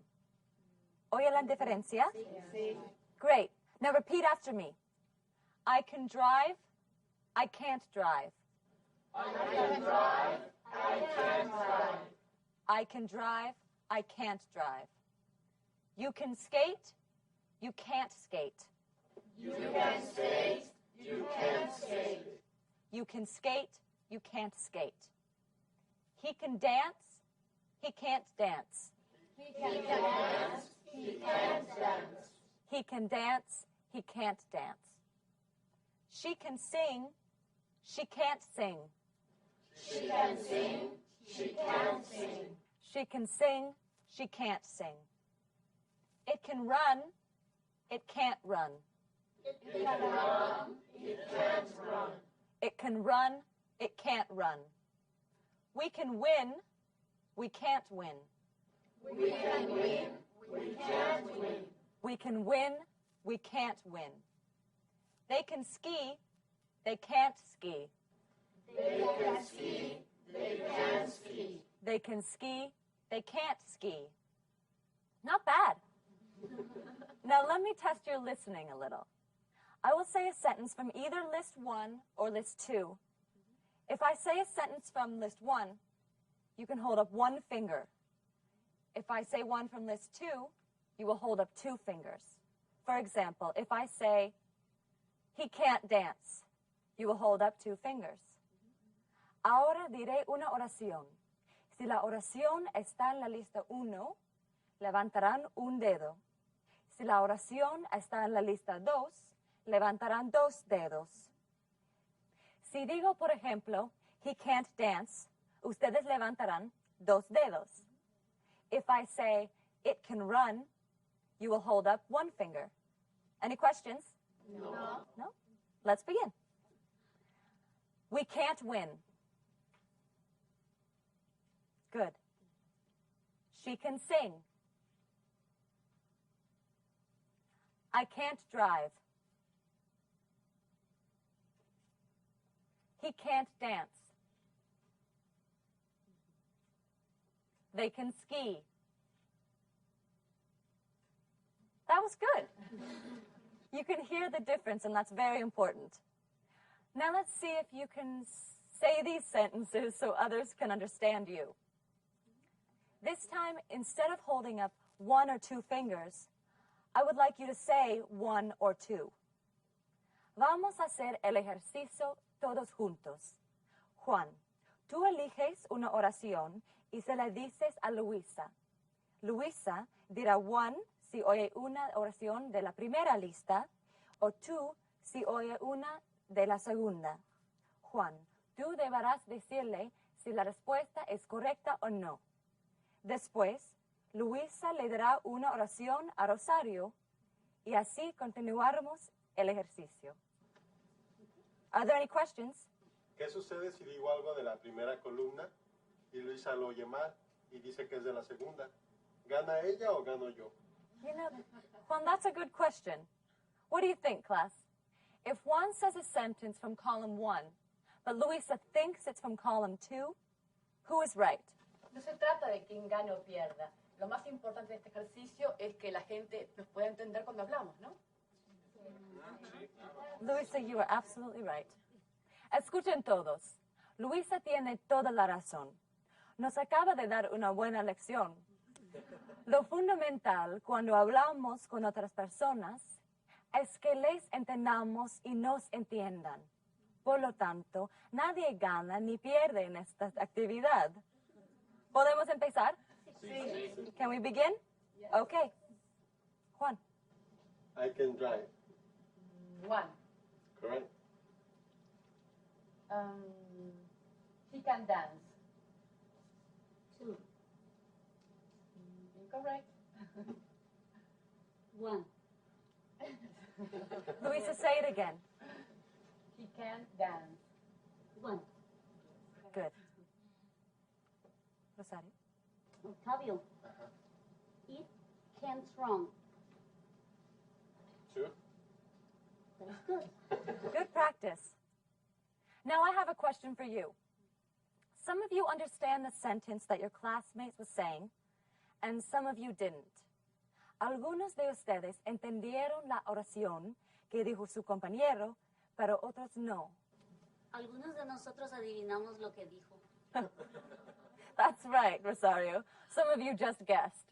¿Oye la diferencia? Sí. Great. Now repeat after me. I can drive. I can't drive. I can drive. I can't drive. I can drive. I can't drive. You can skate. You can't skate. You can skate. You can't skate. You can skate. You can't skate. He can dance. He can't dance. He can dance. He can't dance. He can dance. He can't dance. She can sing. She can't sing. She can sing. She can't sing. She can sing. She can't sing. It can run. It can't run. It can run. It can't run. It can run. It can't run. We can win. We can't win. We can win. We can't win. We can win. We can't win. They can ski. They can't ski. They can ski. They can't ski. They can ski. They can't ski. Not bad. Now let me test your listening a little. I will say a sentence from either list 1 or list 2. If I say a sentence from list 1, you can hold up 1 finger. If I say one from list 2, you will hold up 2 fingers. For example, if I say, he can't dance, you will hold up 2 fingers. Ahora diré una oración. Si la oración está en la lista 1, levantarán un dedo. Si la oración está en la lista 2, levantarán 2 dedos. Si digo, por ejemplo, he can't dance, ustedes levantarán 2 dedos. If I say, it can run, you will hold up 1 finger. Any questions? No. No? Let's begin. We can't win. Good. She can sing. I can't drive. He can't dance. They can ski. That was good. You can hear the difference, and that's very important. Now let's see if you can say these sentences so others can understand you. This time, instead of holding up 1 or 2 fingers, I would like you to say 1 or 2. Vamos a hacer el ejercicio todos juntos. Juan, tú eliges una oración y se la dices a Luisa. Luisa dirá 1 si oye una oración de la primera lista o 2 si oye una de la segunda. Juan, tú deberás decirle si la respuesta es correcta o no. Después, Luisa le dará una oración a Rosario y así continuaremos el ejercicio. Are there any questions? ¿Qué sucede si digo algo de la primera columna y Luisa lo oye mal y dice que es de la segunda? ¿Gana ella o gano yo? You know, Juan, that's a good question. What do you think, class? If Juan says a sentence from column 1, but Luisa thinks it's from column 2. Who is right? No se trata de quién gane o pierda. Lo más importante de este ejercicio es que la gente nos pueda entender cuando hablamos, ¿no? Luisa, you are absolutely right. Escuchen todos. Luisa tiene toda la razón. Nos acaba de dar una buena lección. Lo fundamental cuando hablamos con otras personas es que les entendamos y nos entiendan. Por lo tanto, nadie gana ni pierde en esta actividad. ¿Podemos empezar? Sí. Can we begin? Okay. Juan. I can drive. 1. Correct. He can dance. 2. Incorrect. 1. Luisa, say it again. He can dance. 1. Good. Rosario. Octavio. It can't wrong. 2. That's good. Good practice. Now I have a question for you. Some of you understand the sentence that your classmates was saying, and some of you didn't. Algunos de ustedes entendieron la oración que dijo su compañero, pero otros no. Algunos de nosotros adivinamos lo que dijo. That's right, Rosario. Some of you just guessed.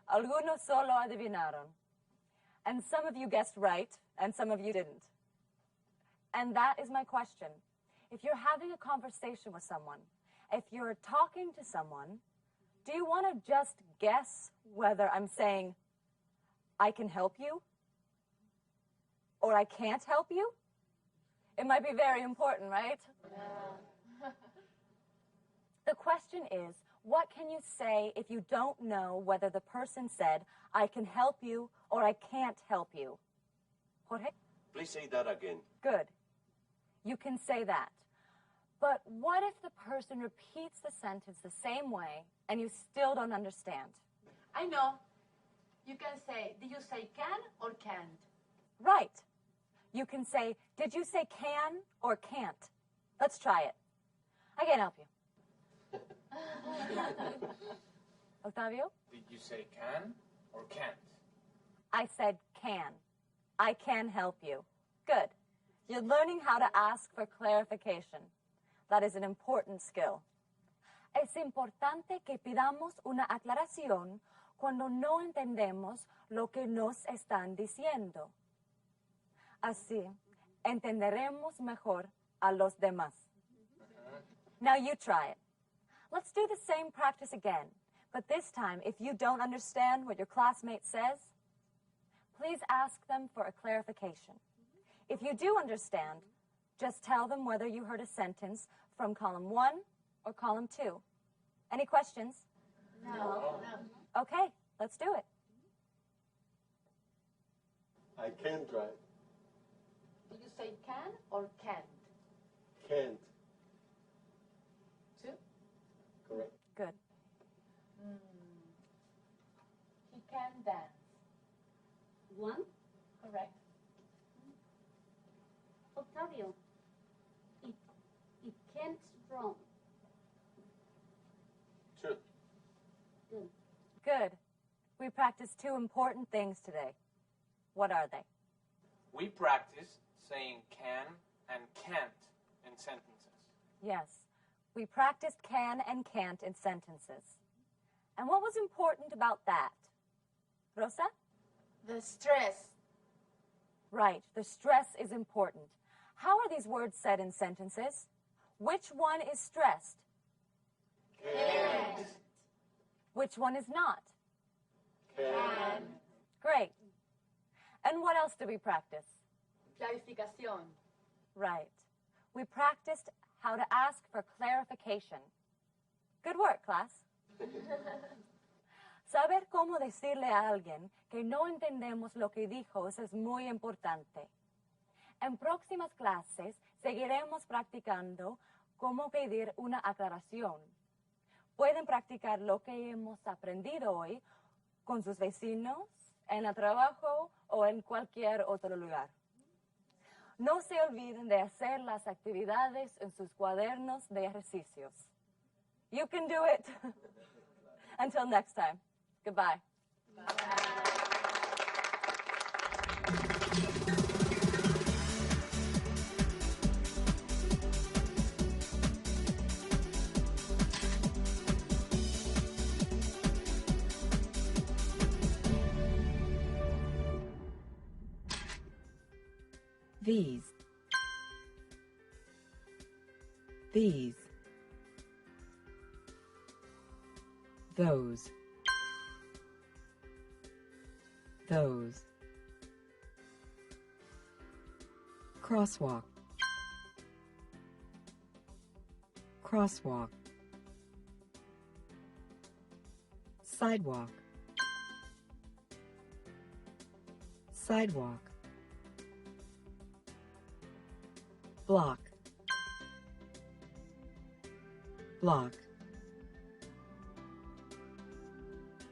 Algunos solo adivinaron. And some of you guessed right, and some of you didn't. And that is my question. If you're having a conversation with someone, if you're talking to someone, do you want to just guess whether I'm saying, I can help you? Or I can't help you? It might be very important, right? Yeah. The question is, what can you say if you don't know whether the person said, I can help you or I can't help you? Jorge? Please say that again. Good. You can say that. But what if the person repeats the sentence the same way and you still don't understand? I know. You can say, did you say can or can't? Right. You can say, did you say can or can't? Let's try it. I can't help you. Octavio? Did you say can or can't? I said can. I can help you. Good. You're learning how to ask for clarification. That is an important skill. Es importante que pidamos una aclaración cuando no entendemos lo que nos están diciendo. Así, entenderemos mejor a los demás. Now you try it. Let's do the same practice again, but this time, if you don't understand what your classmate says, please ask them for a clarification. If you do understand, just tell them whether you heard a sentence from column 1 or column 2. Any questions? No. Okay, let's do it. I can drive. Did you say can or can't? Can't. 2. Correct. Good. He can dance. 1. Correct. Octavio. It can't wrong. 2. Good. Good. We practiced 2 important things today. What are they? We practice saying can and can't in sentences. Yes. We practiced can and can't in sentences. And what was important about that? Rosa? The stress. Right. The stress is important. How are these words said in sentences? Which one is stressed? Can't. Which one is not? Can. Great. And what else did we practice? Clarificación. Right. We practiced how to ask for clarification. Good work, class. Saber cómo decirle a alguien que no entendemos lo que dijo es muy importante. En próximas clases seguiremos practicando cómo pedir una aclaración. Pueden practicar lo que hemos aprendido hoy con sus vecinos, en el trabajo o en cualquier otro lugar. No se olviden de hacer las actividades en sus cuadernos de ejercicios. You can do it. Until next time. Goodbye. These, those, crosswalk, sidewalk, block,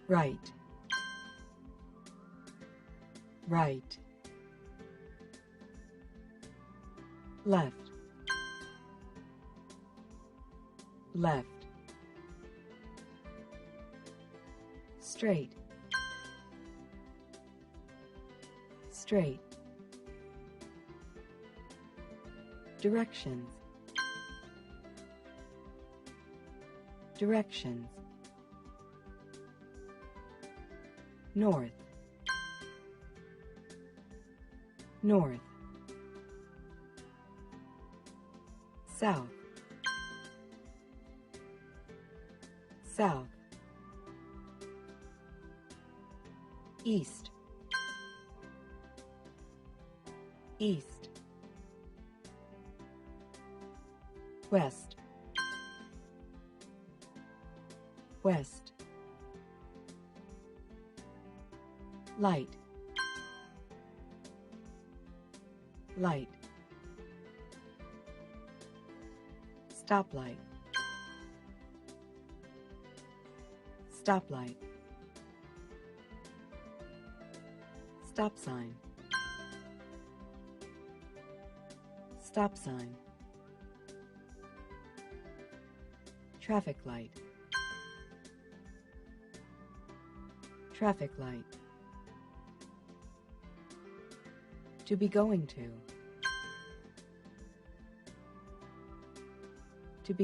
right, left, straight, directions, north, south, east, west, light, stoplight, stop sign, traffic light, to be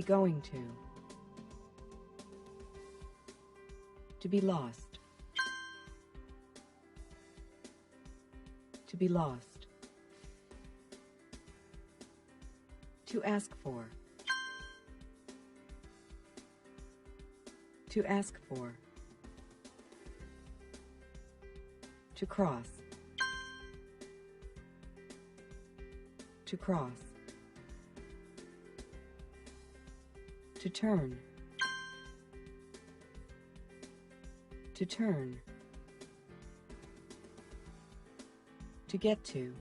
going to, to be lost, to ask for, to cross, to turn, to get to,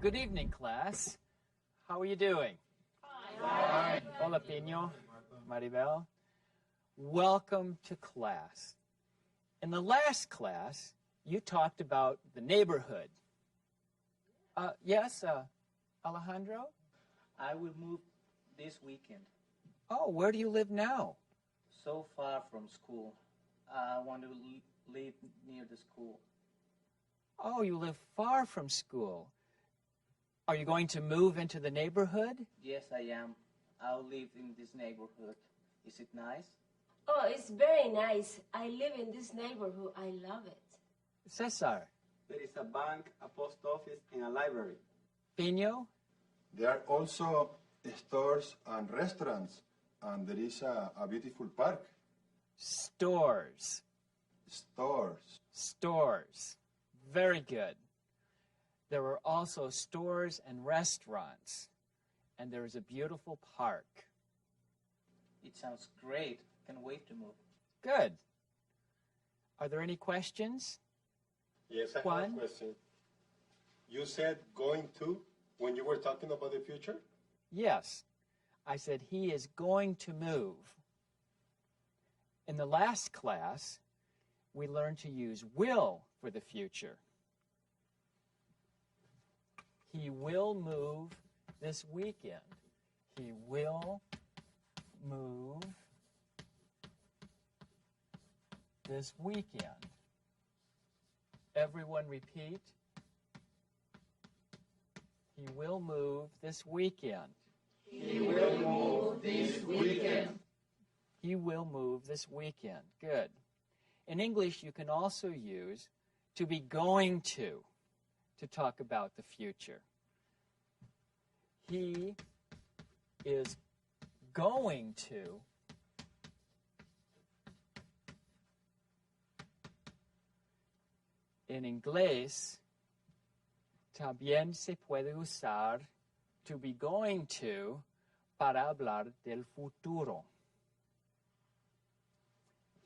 Good evening, class. How are you doing? Fine. Hola, Pino, Maribel. Welcome to class. In the last class, you talked about the neighborhood. Yes, Alejandro? I will move this weekend. Oh, where do you live now? So far from school. I want to live near the school. Oh, you live far from school. Are you going to move into the neighborhood? Yes, I am. I'll live in this neighborhood. Is it nice? Oh, it's very nice. I live in this neighborhood. I love it. Cesar? There is a bank, a post office, and a library. Pino? There are also stores and restaurants, and there is a beautiful park. Stores. Very good. There are also stores and restaurants, and there is a beautiful park. It sounds great. Can't wait to move. Good. Are there any questions? Yes, I Juan? have a question. You said going to. When you were talking about the future? Yes. I said he is going to move. In the last class, we learned to use will for the future. He will move this weekend. He will move this weekend. Everyone repeat. He will move this weekend. He will move this weekend. He will move this weekend. Good. In English, you can also use to be going to talk about the future. He is going to en inglés también se puede usar to be going to para hablar del futuro.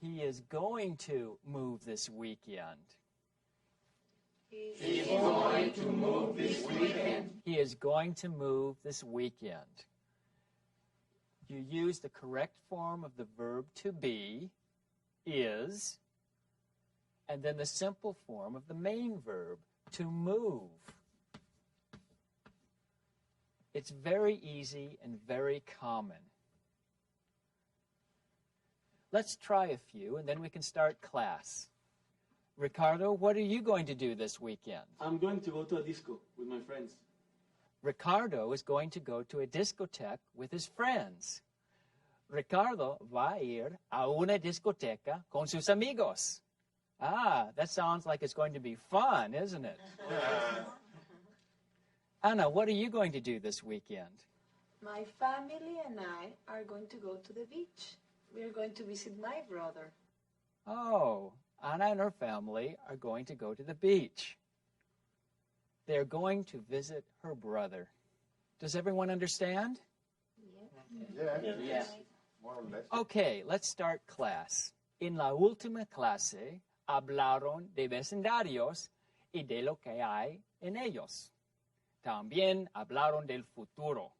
He is going to move this weekend. He is going to move this weekend. He is going to move this weekend. You use the correct form of the verb to be, is, and then the simple form of the main verb, to move. It's very easy and very common. Let's try a few, and then we can start class. Ricardo, what are you going to do this weekend? I'm going to go to a disco with my friends. Ricardo is going to go to a discotheque with his friends. Ricardo va a ir a una discoteca con sus amigos. Ah, that sounds like it's going to be fun, isn't it? Anna, what are you going to do this weekend? My family and I are going to go to the beach. We are going to visit my brother. Oh, Anna and her family are going to go to the beach. They're going to visit her brother. Does everyone understand? Yes. More or less. Okay, let's start class. En la última clase hablaron de vecindarios y de lo que hay en ellos. También hablaron del futuro.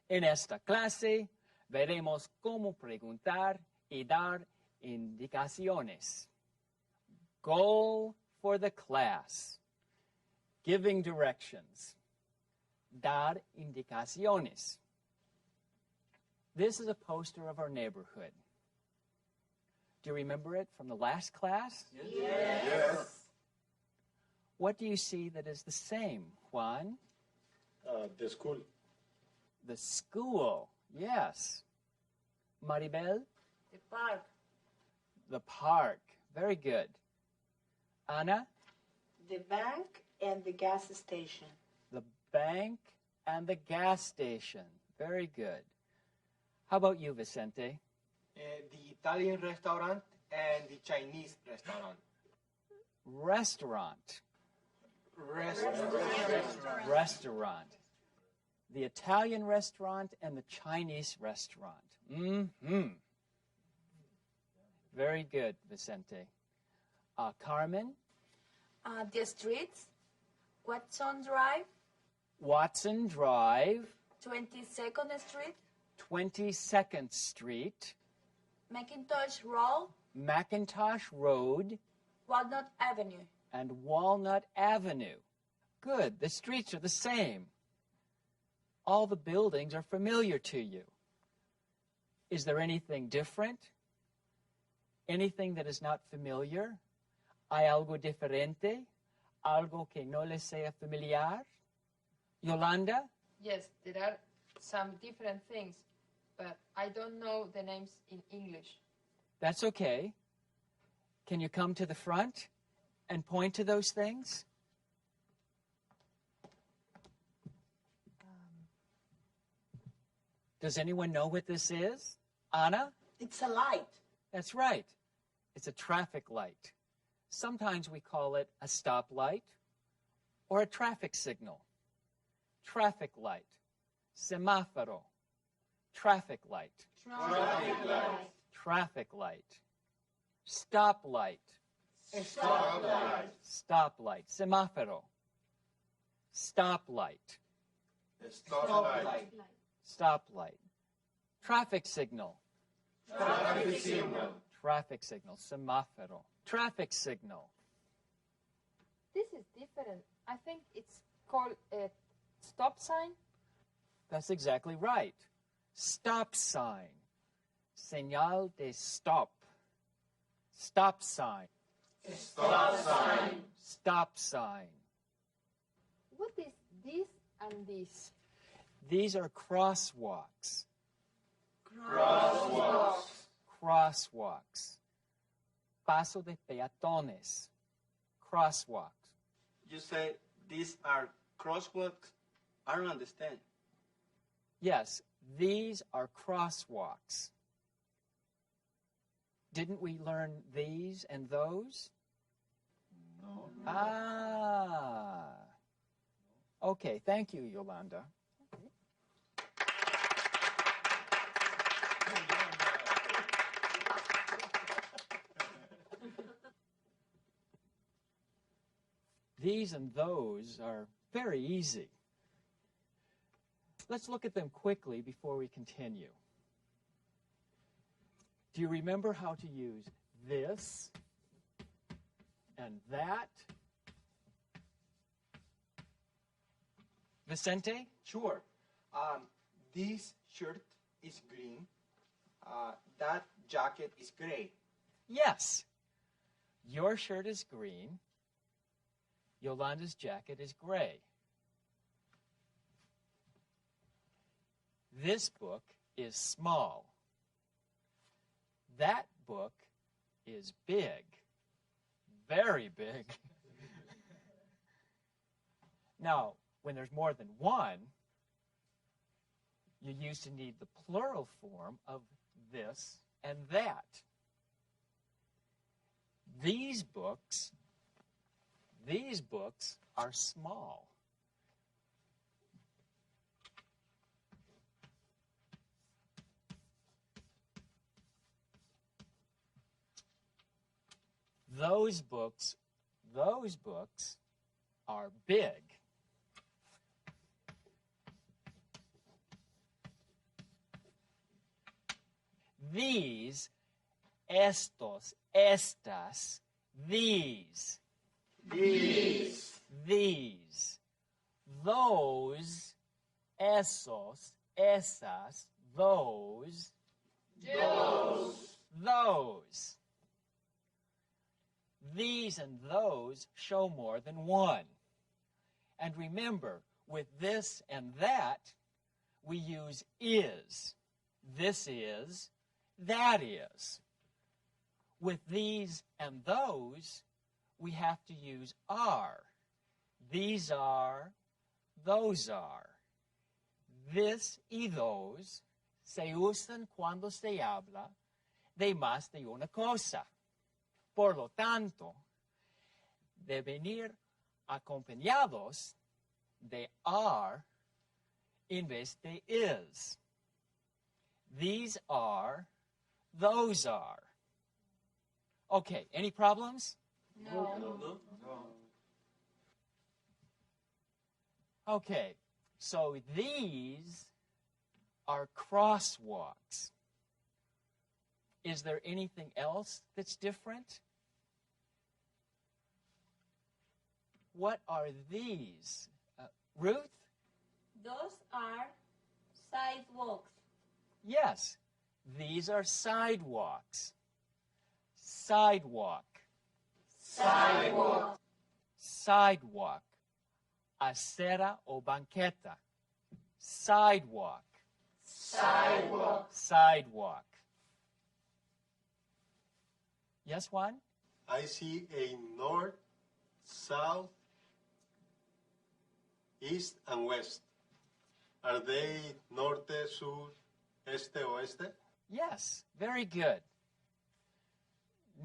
En esta clase veremos cómo preguntar y dar indicaciones. Goal for the class. Giving directions. Dar indicaciones. This is a poster of our neighborhood. Do you remember it from the last class? Yes. What do you see that is the same, Juan? The school. The school, yes. Maribel? The park. The park. Very good. Ana? The bank and the gas station. The bank and the gas station. Very good. How about you, Vicente? The Italian restaurant and the Chinese restaurant. Restaurant. Restaurant. The Italian restaurant and the Chinese restaurant. Mm-hmm. Very good, Vicente. Carmen? The streets, Watson Drive, Watson Drive, 22nd Street, 22nd Street, Macintosh Road, Macintosh Road, Walnut Avenue. and Walnut Avenue. Good, the streets are the same. All the buildings are familiar to you. Is there anything different? Anything that is not familiar? ¿Hay algo diferente? ¿Algo que no les sea familiar? Yolanda? Yes, there are some different things, but I don't know the names in English. That's okay. Can you come to the front and point to those things? Does anyone know what this is? Anna? It's a light. That's right. It's a traffic light. Sometimes we call it a stoplight or a traffic signal. Traffic light. Semáforo. Traffic light. Traffic light. Traffic light. Stoplight. Stoplight. Stoplight. Semáforo. Stoplight. Stoplight. Stoplight. Traffic signal. Traffic signal. Traffic signal. Semáforo. Traffic signal. This is different. I think it's called a stop sign. That's exactly right. Stop sign. Señal de stop. Stop sign. Stop sign. Stop sign. What is this and this? These are crosswalks. Crosswalks. Crosswalks. Paso de peatones. Crosswalks. You say these are crosswalks? I don't understand. Yes, these are crosswalks. Didn't we learn these and those? No. Ah. Okay, thank you, Yolanda. These and those are very easy. Let's look at them quickly before we continue. Do you remember how to use this and that? Vicente? Sure. This shirt is green. That jacket is gray. Yes. Your shirt is green. Yolanda's jacket is gray. This book is small. That book is big. Very big. Now, when there's more than one, you used to need the plural form of this and that. These books are small. Those books are big. These, estos, estas, these. These. Those, esos, esas, those. Those. These and those show more than one. And remember, with this and that, we use is. This is, that is. With these and those, we have to use are. These are, those are. This y those se usan cuando se habla de más de una cosa. Por lo tanto, de venir acompañados de are en vez de is. These are, those are. Okay, any problems? No. Okay, so these are crosswalks. Is there anything else that's different? What are these? Ruth? Those are sidewalks. Yes, these are sidewalks. Sidewalk. Sidewalk. Sidewalk. Acera o banqueta. Sidewalk. Sidewalk. Sidewalk. Yes, Juan? I see a north, south, east, and west. Are they norte, sur, este, oeste? Yes, very good.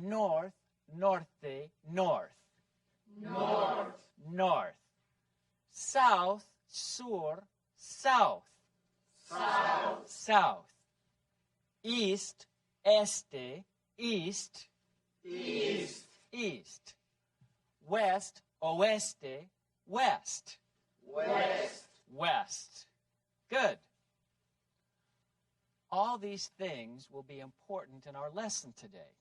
North, norte, north. North. North. South, sur, south. South. South. East, este, east. East. East. West, oeste, west. West. West. Good. All these things will be important in our lesson today.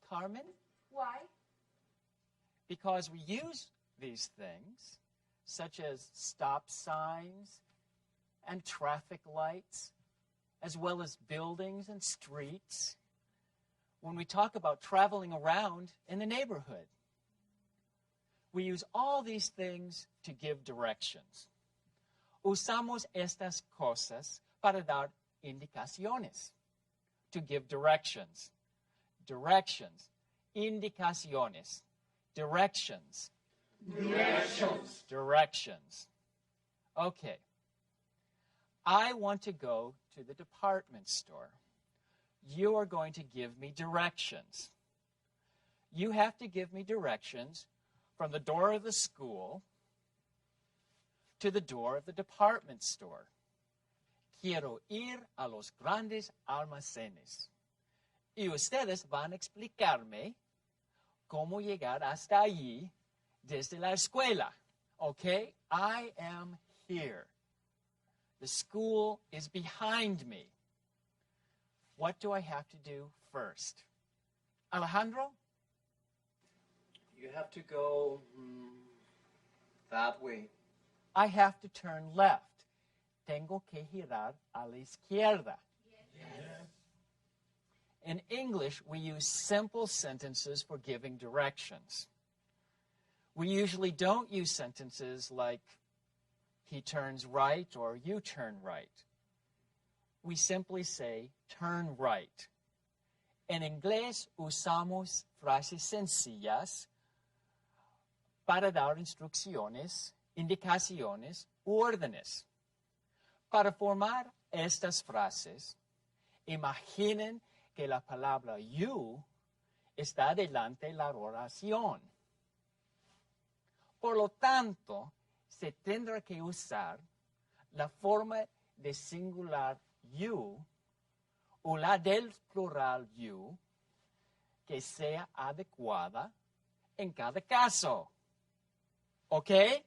Carmen? Why? Because we use these things, such as stop signs and traffic lights, as well as buildings and streets, when we talk about traveling around in the neighborhood. We use all these things to give directions. Usamos estas cosas para dar indicaciones, to give directions. Directions, indicaciones, directions. Directions. Directions. Okay. I want to go to the department store. You are going to give me directions. You have to give me directions from the door of the school to the door of the department store. Quiero ir a los grandes almacenes. Y ustedes van a explicarme cómo llegar hasta allí desde la escuela. Okay? I am here. The school is behind me. What do I have to do first? Alejandro? You have to go that way. I have to turn left. Tengo que girar a la izquierda. Yes. In English, we use simple sentences for giving directions. We usually don't use sentences like, he turns right or you turn right. We simply say, turn right. En inglés usamos frases sencillas para dar instrucciones, indicaciones, u órdenes. Para formar estas frases, imaginen que la palabra you está delante de la oración. Por lo tanto, se tendrá que usar la forma de singular you o la del plural you que sea adecuada en cada caso. Okay?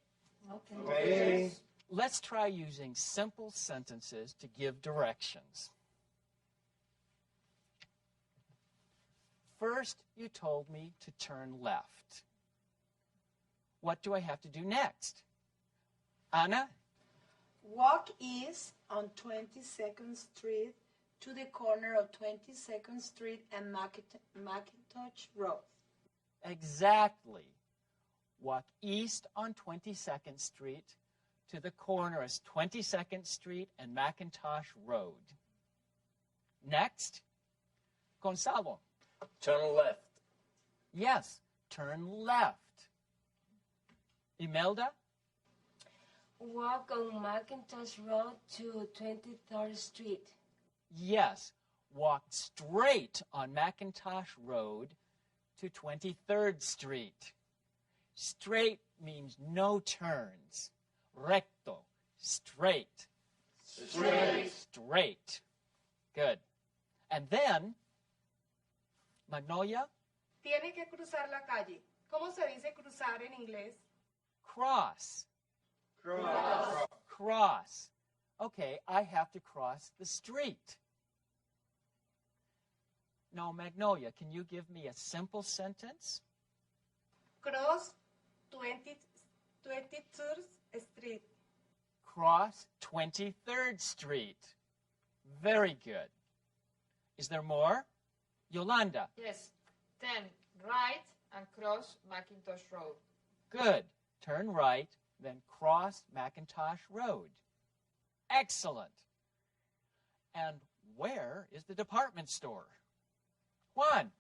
Okay. Let's try using simple sentences to give directions. First, you told me to turn left. What do I have to do next? Ana? Walk east on 22nd Street to the corner of 22nd Street and Macintosh Road. Exactly. Walk east on 22nd Street to the corner of 22nd Street and Macintosh Road. Next, Gonzalo. Turn left. Yes, turn left. Imelda? Walk on Macintosh Road to 23rd Street. Yes, walk straight on Macintosh Road to 23rd Street. Straight means no turns. Recto, straight. Straight. Straight. Good. And then, Magnolia? Tiene que cruzar la calle. ¿Cómo se dice cruzar en inglés? Cross. Cross. Cross. Okay, I have to cross the street. Now, Magnolia, can you give me a simple sentence? Cross 23rd Street. Cross 23rd Street. Very good. Is there more? Yolanda. Yes. Then right and cross Macintosh Road. Good. Turn right, then cross Macintosh Road. Excellent. And where is the department store? Juan.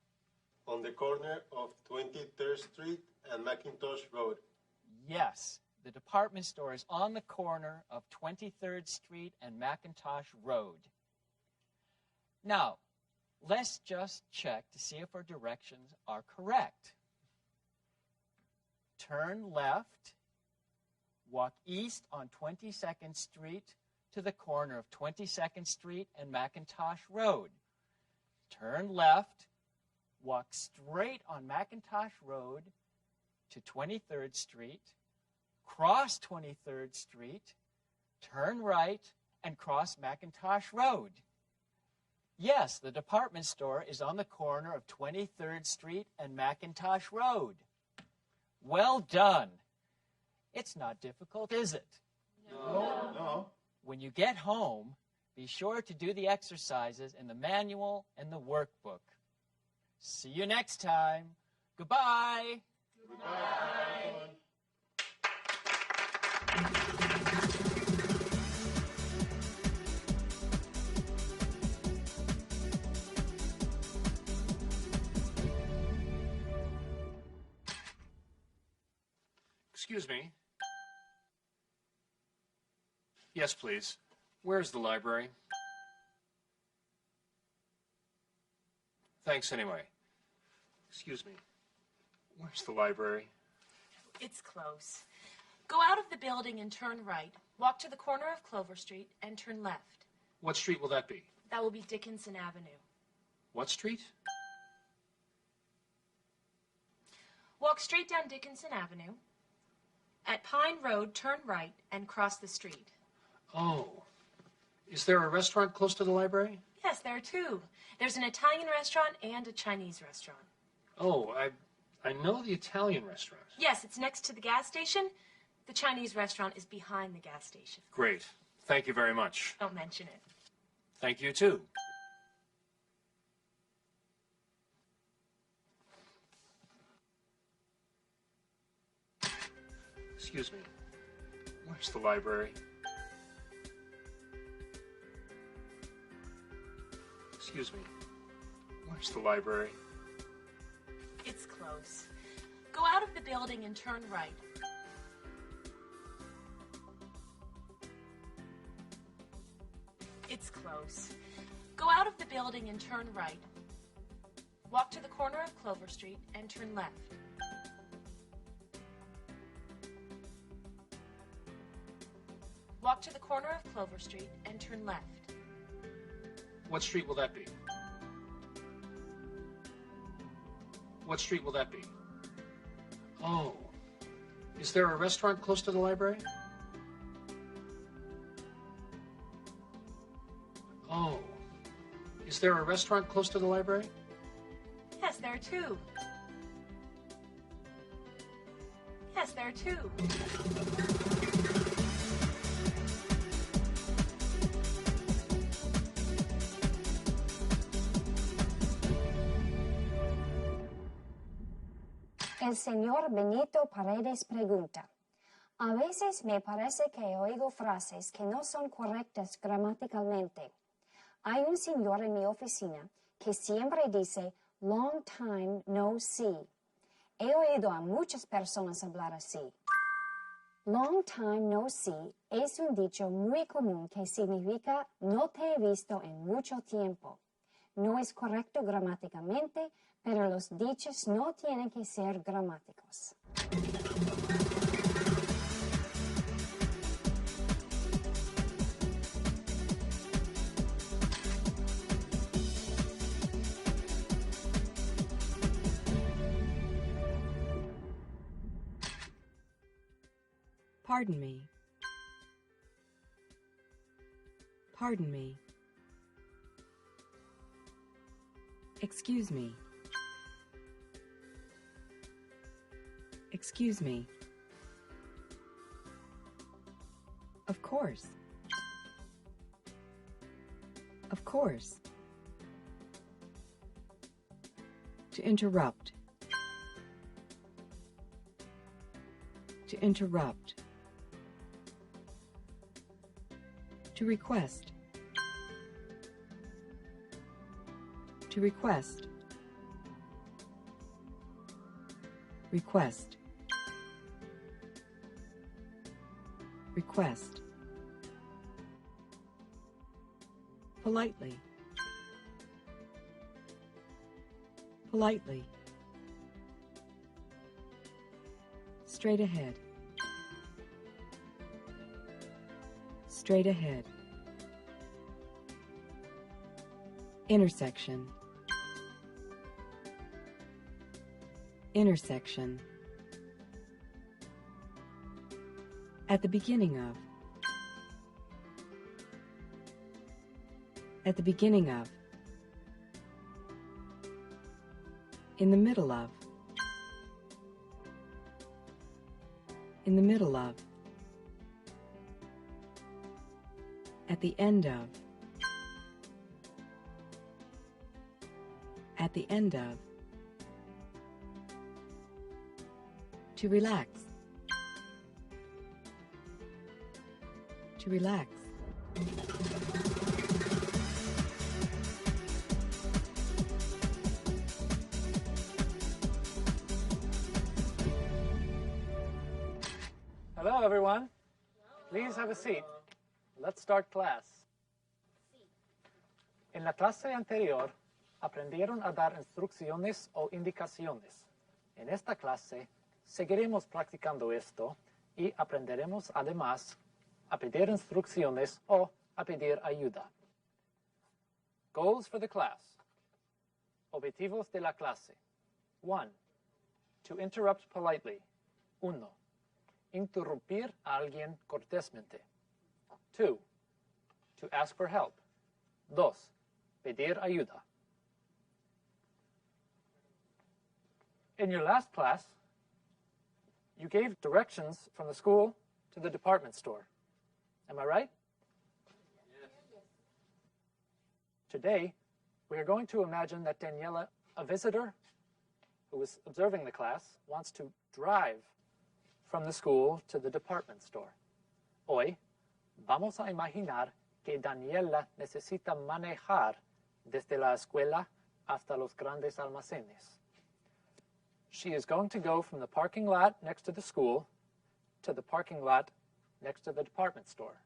On the corner of 23rd Street and Macintosh Road. Yes, the department store is on the corner of 23rd Street and Macintosh Road. Now, let's just check to see if our directions are correct. Turn left, walk east on 22nd Street to the corner of 22nd Street and Macintosh Road. Turn left, walk straight on Macintosh Road to 23rd Street, cross 23rd Street, turn right, and cross McIntosh Road. Yes, the department store is on the corner of 23rd Street and McIntosh Road. Well done. It's not difficult, is it? No. When you get home, be sure to do the exercises in the manual and the workbook. See you next time. Goodbye. Goodbye. Excuse me. Yes, please. Where's the library? Thanks anyway. Excuse me. Where's the library? It's close. Go out of the building and turn right. Walk to the corner of Clover Street and turn left. What street will that be? That will be Dickinson Avenue. What street? Walk straight down Dickinson Avenue. At Pine Road, turn right and cross the street. Oh. Is there a restaurant close to the library? Yes, there are two. There's an Italian restaurant and a Chinese restaurant. Oh, I know the Italian restaurant. Yes, it's next to the gas station. The Chinese restaurant is behind the gas station. Great. Thank you very much. Don't mention it. Thank you, too. Excuse me. Where's the library? Excuse me. Where's the library? It's close. Go out of the building and turn right. It's close. Go out of the building and turn right. Walk to the corner of Clover Street and turn left. Walk to the corner of Clover Street and turn left. What street will that be? What street will that be? Oh. Is there a restaurant close to the library? Oh. Is there a restaurant close to the library? Yes, there are two. Yes, there are two. El señor Benito Paredes pregunta, a veces me parece que oigo frases que no son correctas gramaticalmente. Hay un señor en mi oficina que siempre dice, long time no see. He oído a muchas personas hablar así. Long time no see es un dicho muy común que significa no te he visto en mucho tiempo. No es correcto gramáticamente, pero los dichos no tienen que ser gramáticos. Pardon me. Pardon me. Excuse me. Excuse me. Of course. Of course. To interrupt. To interrupt. To request. To request. Request. Request. Politely. Politely. Straight ahead. Straight ahead. Intersection. Intersection. At the beginning of. At the beginning of. In the middle of. In the middle of. At the end of. At the end of. To relax. To relax. Hello, everyone. Please have a seat. Let's start class. En la clase anterior, aprendieron a dar instrucciones o indicaciones. En esta clase, seguiremos practicando esto y aprenderemos además a pedir instrucciones o a pedir ayuda. Goals for the class. Objetivos de la clase. 1. To interrupt politely. 1. Interrumpir a alguien cortésmente. 2. To ask for help. 2. Pedir ayuda. In your last class, you gave directions from the school to the department store. Am I right? Yes. Today, we are going to imagine that Daniela, a visitor who is observing the class, wants to drive from the school to the department store. Hoy, vamos a imaginar que Daniela necesita manejar desde la escuela hasta los grandes almacenes. She is going to go from the parking lot next to the school to the parking lot next to the department store.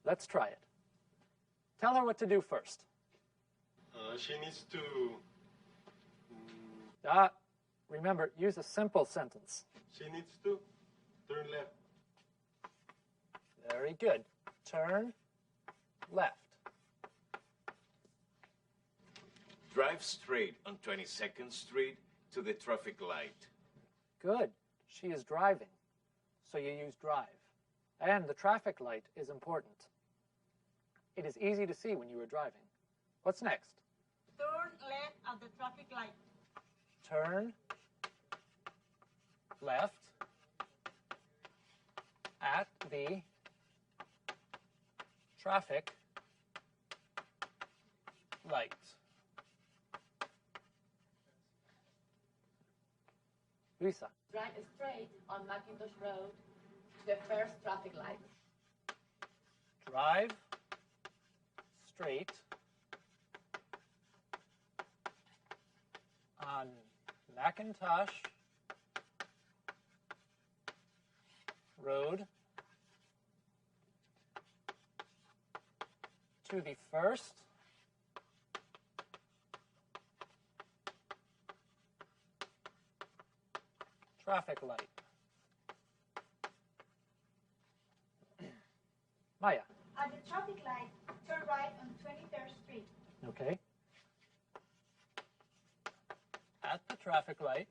Let's try it. Tell her what to do first. She needs to... Remember, use a simple sentence. She needs to turn left. Very good. Turn left. Drive straight on 22nd Street to the traffic light. Good. She is driving, so you use drive. And the traffic light is important. It is easy to see when you are driving. What's next? Turn left at the traffic light. Turn left at the traffic light. Luisa. Drive straight on Macintosh Road to the first traffic light. Drive straight on Macintosh Road to the first traffic light. Maya. At the traffic light, turn right on 23rd Street. Okay. At the traffic light,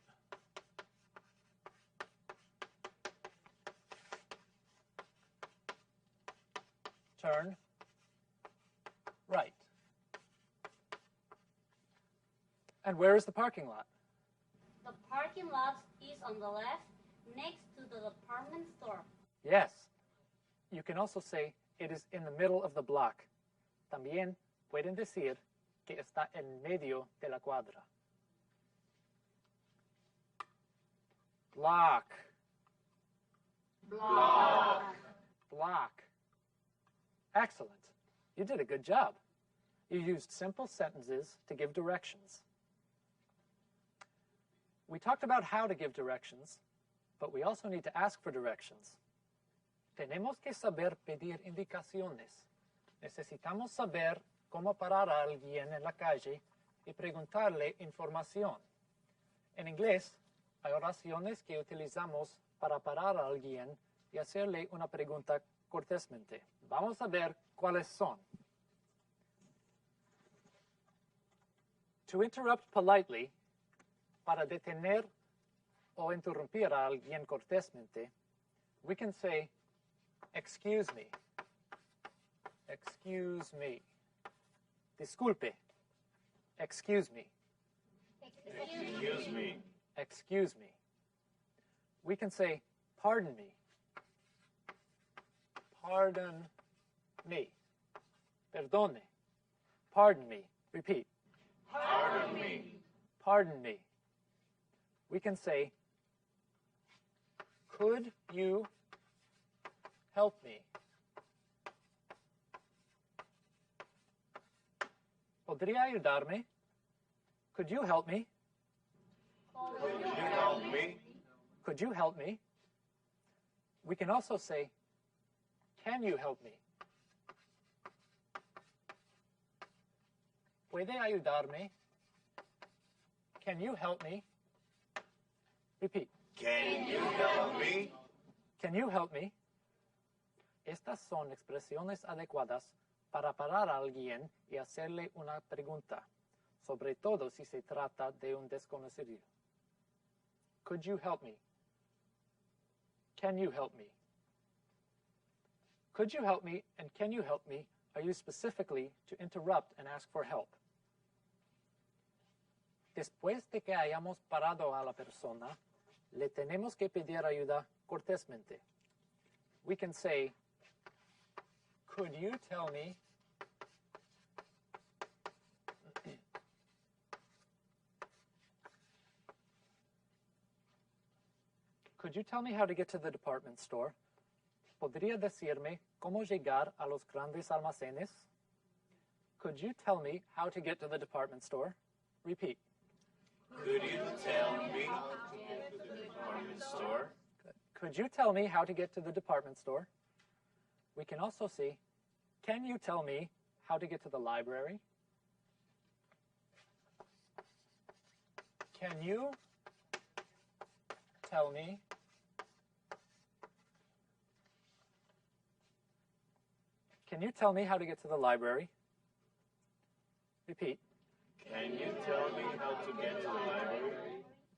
turn right. And where is the parking lot? The parking lot is on the left, next to the department store. Yes. You can also say it is in the middle of the block. También pueden decir que está en medio de la cuadra. Block. Block. Block. Excellent. You did a good job. You used simple sentences to give directions. We talked about how to give directions, but we also need to ask for directions. Tenemos que saber pedir indicaciones. Necesitamos saber cómo parar a alguien en la calle y preguntarle información. En inglés, hay oraciones que utilizamos para parar a alguien y hacerle una pregunta cortésmente. Vamos a ver cuáles son. To interrupt politely, para detener o interrumpir a alguien cortésmente, we can say, excuse me. Excuse me. Disculpe. Excuse me. Excuse me. Excuse me. We can say, pardon me. Pardon me. Perdone. Pardon me. Repeat. Pardon me. Pardon me. We can say, could you help me? ¿Podría ayudarme? Could you help me? Could you help me? Could you help me? We can also say, can you help me? ¿Puede ayudarme? Can you help me? Repeat. Can you help me? Can you help me? Estas son expresiones adecuadas para parar a alguien y hacerle una pregunta, sobre todo si se trata de un desconocido. Could you help me? Can you help me? Could you help me and can you help me are used specifically to interrupt and ask for help. Después de que hayamos parado a la persona, le tenemos que pedir ayuda cortésmente. We can say, could you tell me could you tell me how to get to the department store? ¿Podría decirme cómo llegar a los grandes almacenes? Could you tell me how to get to the department store? Repeat. Could you tell me how to get to the department store? Could you tell me how to get to the department store? We can also say, can you tell me how to get to the library? Can you tell me how to get to the library? Repeat. Can you tell me how to get to the library?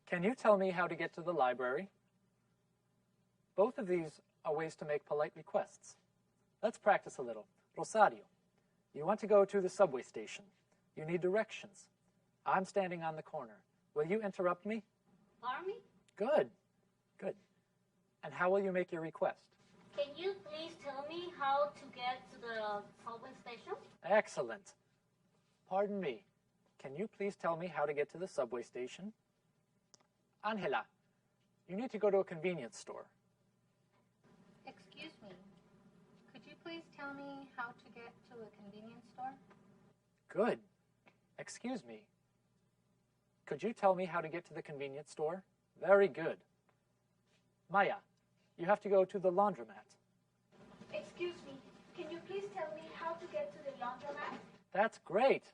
Can you tell me how to get to the library? Both of these are ways to make polite requests. Let's practice a little. Rosario, you want to go to the subway station. You need directions. I'm standing on the corner. Will you interrupt me? Pardon me? Good. Good. And how will you make your request? Can you please tell me how to get to the subway station? Excellent. Pardon me. Can you please tell me how to get to the subway station? Angela, you need to go to a convenience store. Excuse me. Could you please tell me how to get to a convenience store? Good. Excuse me. Could you tell me how to get to the convenience store? Very good. Maya, you have to go to the laundromat. Excuse me, can you please tell me how to get to the laundromat? That's great.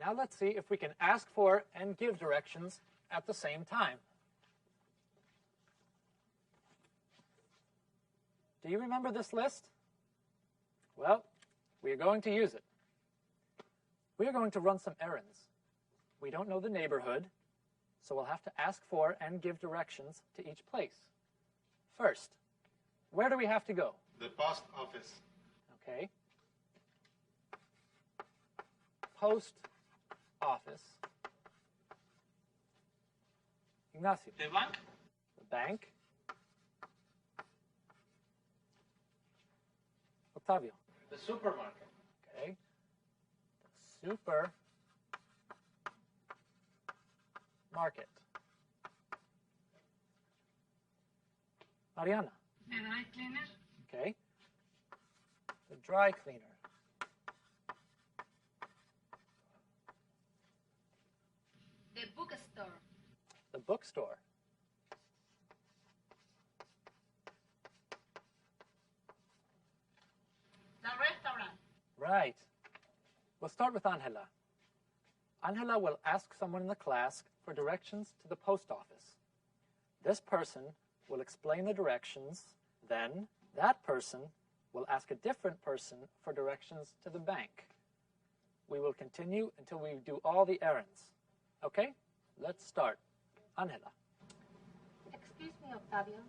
Now let's see if we can ask for and give directions at the same time. Do you remember this list? Well, we are going to use it. We are going to run some errands. We don't know the neighborhood, so we'll have to ask for and give directions to each place. First, where do we have to go? The post office. Okay. Post office. Ignacio. The bank? The bank. Octavio. The supermarket. Okay. The supermarket. Mariana. The dry cleaner. Okay. The dry cleaner. The bookstore. The bookstore. The restaurant. Right. We'll start with Angela. Angela will ask someone in the class for directions to the post office. This person will explain the directions, then that person will ask a different person for directions to the bank. We will continue until we do all the errands. Okay? Let's start. Angela. Excuse me, Octavio.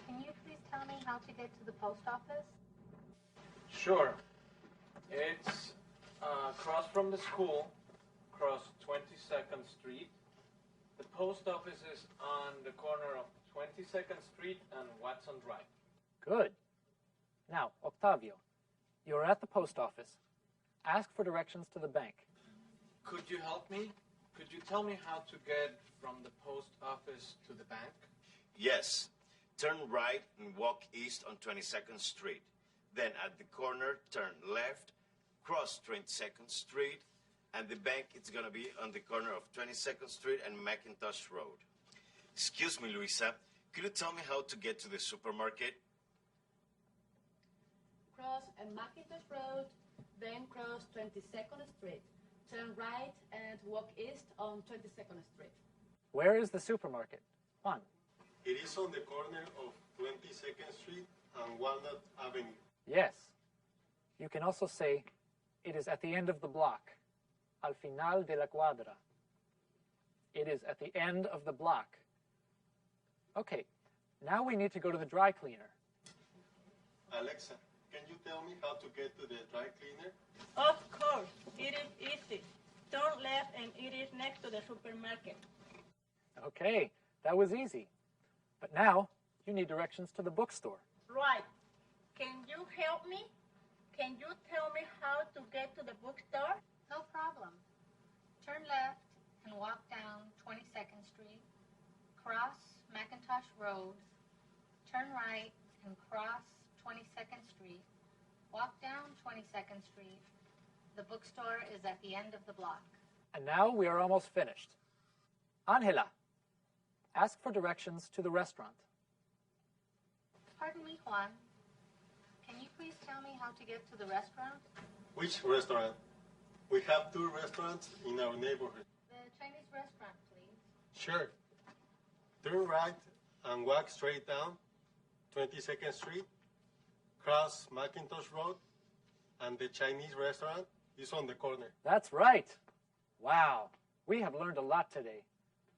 Can you please tell me how to get to the post office? Sure. It's Across from the school, across 22nd Street. The post office is on the corner of 22nd Street and Watson Drive. Good. Now, Octavio, you're at the post office. Ask for directions to the bank. Could you help me? Could you tell me how to get from the post office to the bank? Yes. Turn right and walk east on 22nd Street. Then at the corner, turn left, cross 22nd Street, and the bank is going to be on the corner of 22nd Street and McIntosh Road. Excuse me, Luisa. Could you tell me how to get to the supermarket? Cross McIntosh Road, then cross 22nd Street. Turn right and walk east on 22nd Street. Where is the supermarket? Juan. It is on the corner of 22nd Street and Walnut Avenue. Yes. You can also say, it is at the end of the block. Al final de la cuadra. It is at the end of the block. Okay, now we need to go to the dry cleaner. Alexa, can you tell me how to get to the dry cleaner? Of course, it is easy. Turn left and it is next to the supermarket. Okay, that was easy. But now, you need directions to the bookstore. Right. Can you help me? Can you tell me how to get to the bookstore? No problem. Turn left and walk down 22nd Street, cross McIntosh Road, turn right and cross 22nd Street, walk down 22nd Street. The bookstore is at the end of the block. And now we are almost finished. Angela, ask for directions to the restaurant. Pardon me, Juan. Can you please tell me how to get to the restaurant? Which restaurant? We have 2 restaurants in our neighborhood. The Chinese restaurant, please. Sure. Turn right and walk straight down 22nd Street, cross McIntosh Road, and the Chinese restaurant is on the corner. That's right. Wow, we have learned a lot today.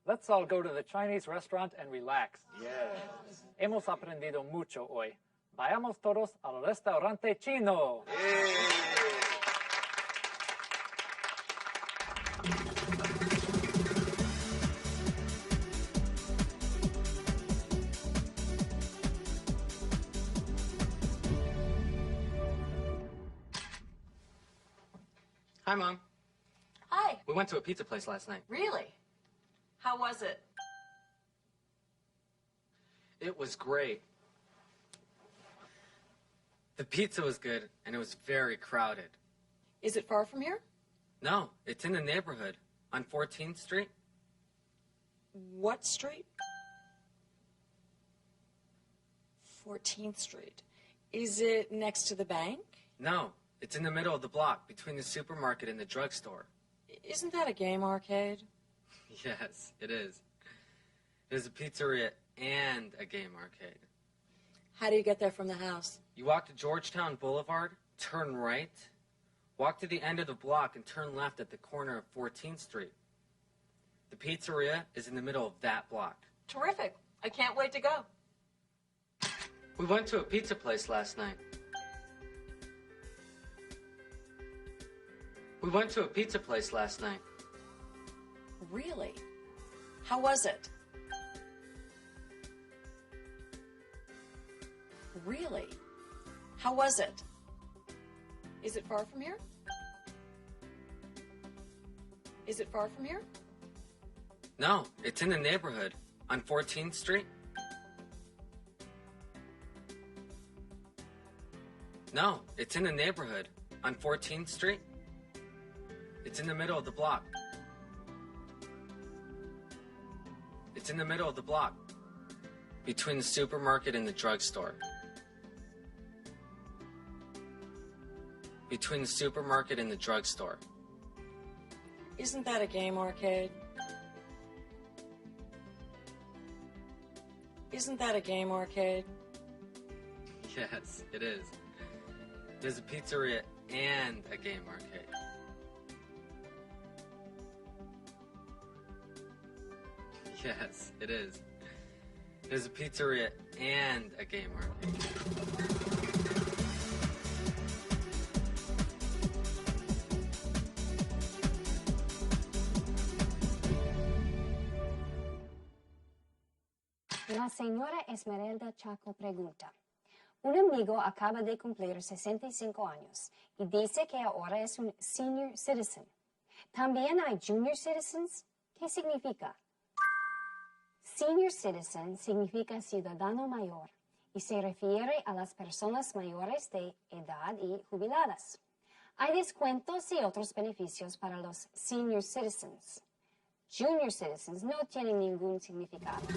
Let's all go to the Chinese restaurant and relax. Yes. Hemos aprendido mucho hoy. Vayamos todos al restaurante chino. Hi, Mom. Hi. We went to a pizza place last night. Really? How was it? It was great. The pizza was good, and it was very crowded. Is it far from here? No, it's in the neighborhood, on 14th Street. What street? 14th Street. Is it next to the bank? No, it's in the middle of the block, between the supermarket and the drugstore. Isn't that a game arcade? Yes, it is. There's a pizzeria and a game arcade. How do you get there from the house? You walk to Georgetown Boulevard, turn right, walk to the end of the block, and turn left at the corner of 14th Street. The pizzeria is in the middle of that block. Terrific. I can't wait to go. We went to a pizza place last night. We went to a pizza place last night. Really? How was it? Really? How was it? Is it far from here? Is it far from here? No, it's in the neighborhood, on 14th Street. No, it's in the neighborhood, on 14th Street. It's in the middle of the block. It's in the middle of the block, between the supermarket and the drugstore. Between the supermarket and the drugstore. Isn't that a game arcade? Isn't that a game arcade? Yes, it is. There's a pizzeria and a game arcade. Yes, it is. There's a pizzeria and a game arcade. La señora Esmeralda Chaco pregunta, un amigo acaba de cumplir 65 años y dice que ahora es un senior citizen. ¿También hay junior citizens? ¿Qué significa? Senior citizen significa ciudadano mayor y se refiere a las personas mayores de edad y jubiladas. Hay descuentos y otros beneficios para los senior citizens. Junior citizens no tienen ningún significado.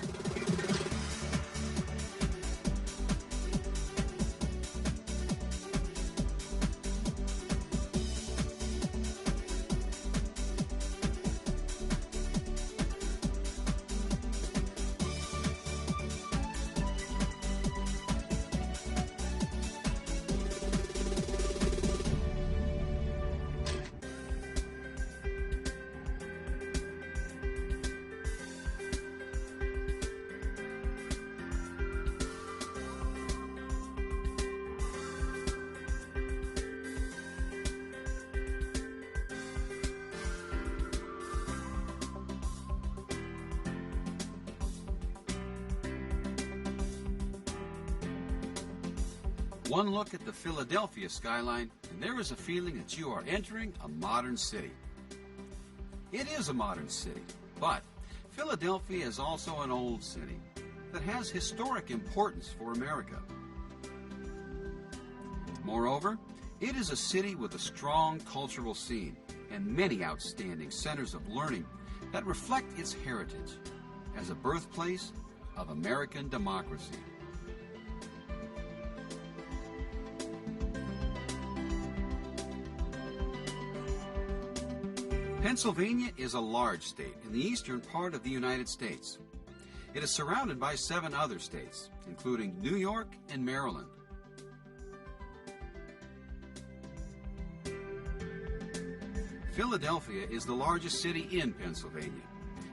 One look at the Philadelphia skyline, and there is a feeling that you are entering a modern city. It is a modern city, but Philadelphia is also an old city that has historic importance for America. Moreover, it is a city with a strong cultural scene and many outstanding centers of learning that reflect its heritage as a birthplace of American democracy. Pennsylvania is a large state in the eastern part of the United States. It is surrounded by 7 other states, including New York and Maryland. Philadelphia is the largest city in Pennsylvania.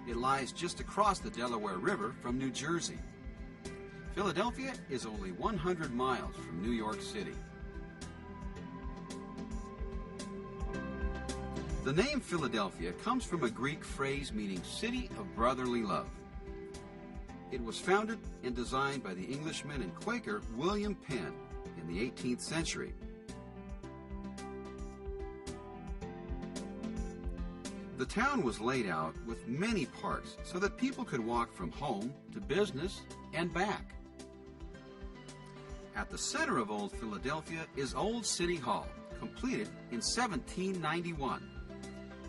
It lies just across the Delaware River from New Jersey. Philadelphia is only 100 miles from New York City. The name Philadelphia comes from a Greek phrase meaning city of brotherly love. It was founded and designed by the Englishman and Quaker William Penn in the 18th century. The town was laid out with many parks so that people could walk from home to business and back. At the center of Old Philadelphia is Old City Hall, completed in 1791.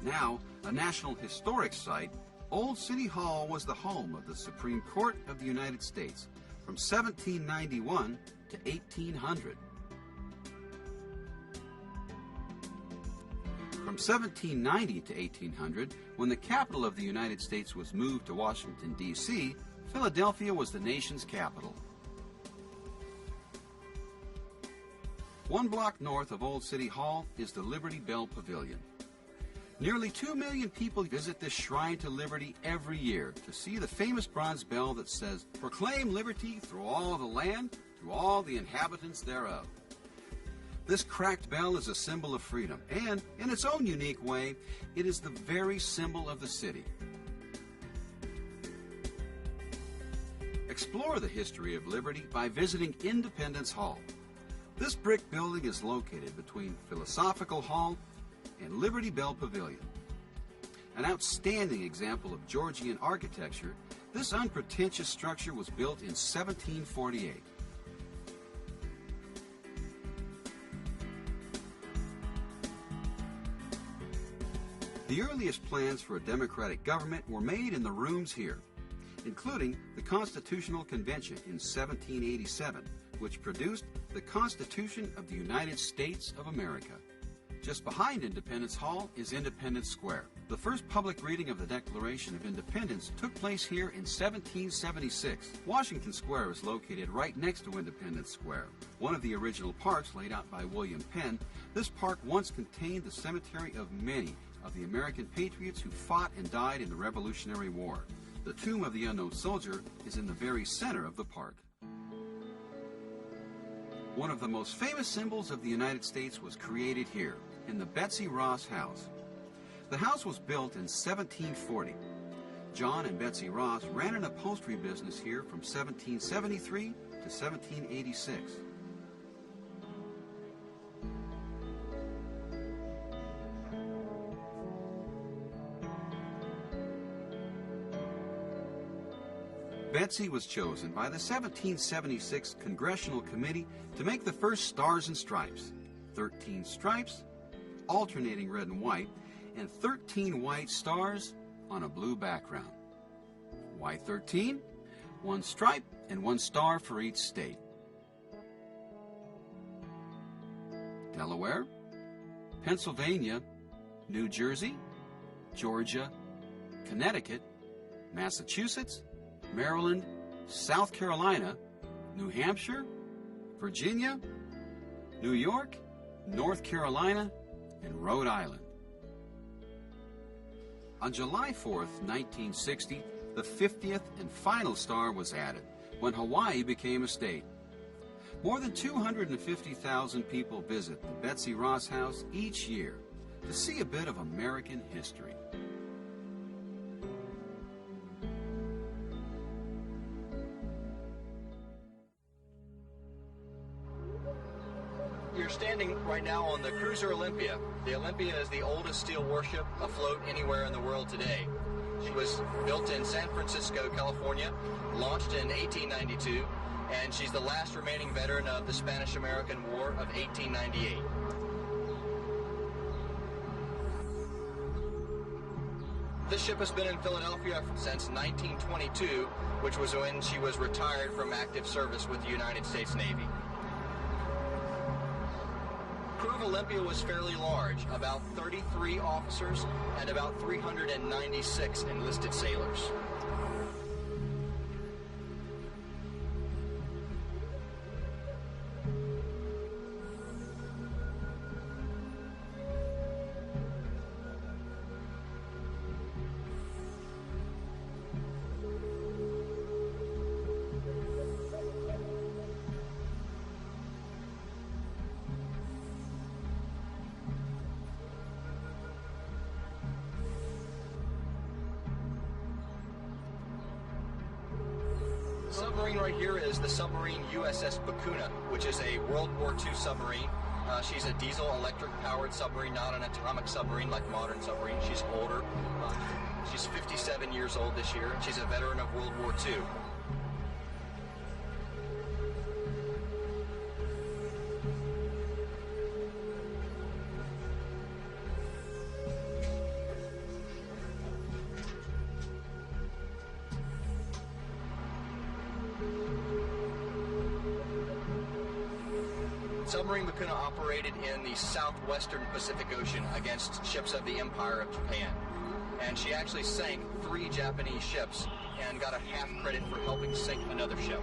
Now a National Historic Site, Old City Hall was the home of the Supreme Court of the United States from 1791 to 1800. From 1790 to 1800, when the capital of the United States was moved to Washington, D.C., Philadelphia was the nation's capital. 1 block north of Old City Hall is the Liberty Bell Pavilion. Nearly 2 million people visit this shrine to liberty every year to see the famous bronze bell that says, "Proclaim liberty through all the land, to all the inhabitants thereof." This cracked bell is a symbol of freedom, and in its own unique way, it is the very symbol of the city. Explore the history of liberty by visiting Independence Hall. This brick building is located between Philosophical Hall and Liberty Bell Pavilion. An outstanding example of Georgian architecture, this unpretentious structure was built in 1748. The earliest plans for a democratic government were made in the rooms here, including the Constitutional Convention in 1787, which produced the Constitution of the United States of America. Just behind Independence Hall is Independence Square. The first public reading of the Declaration of Independence took place here in 1776. Washington Square is located right next to Independence Square. One of the original parks laid out by William Penn, this park once contained the cemetery of many of the American patriots who fought and died in the Revolutionary War. The tomb of the unknown soldier is in the very center of the park. One of the most famous symbols of the United States was created here, in the Betsy Ross House. The house was built in 1740. John and Betsy Ross ran an upholstery business here from 1773 to 1786. Betsy was chosen by the 1776 Congressional Committee to make the first Stars and Stripes. 13 stripes, alternating red and white, and 13 white stars on a blue background. Why 13? 1 stripe and 1 star for each state. Delaware, Pennsylvania, New Jersey, Georgia, Connecticut, Massachusetts, Maryland, South Carolina, New Hampshire, Virginia, New York, North Carolina, and Rhode Island. On July 4th, 1960, the 50th and final star was added when Hawaii became a state. More than 250,000 people visit the Betsy Ross House each year to see a bit of American history. You're standing right now on the Cruiser Olympia. The Olympia is the oldest steel warship afloat anywhere in the world today. She was built in San Francisco, California, launched in 1892, and she's the last remaining veteran of the Spanish-American War of 1898. This ship has been in Philadelphia since 1922, which was when she was retired from active service with the United States Navy. Crew of Olympia was fairly large, about 33 officers and about 396 enlisted sailors. The submarine right here is the submarine USS Bakuna, which is a World War II submarine. She's a diesel-electric powered submarine, not an atomic submarine like modern submarines. She's older. She's 57 years old this year. She's a veteran of World War II. Submarine Bakuna operated in the southwestern Pacific Ocean against ships of the Empire of Japan. And she actually sank 3 Japanese ships and got a half credit for helping sink another ship.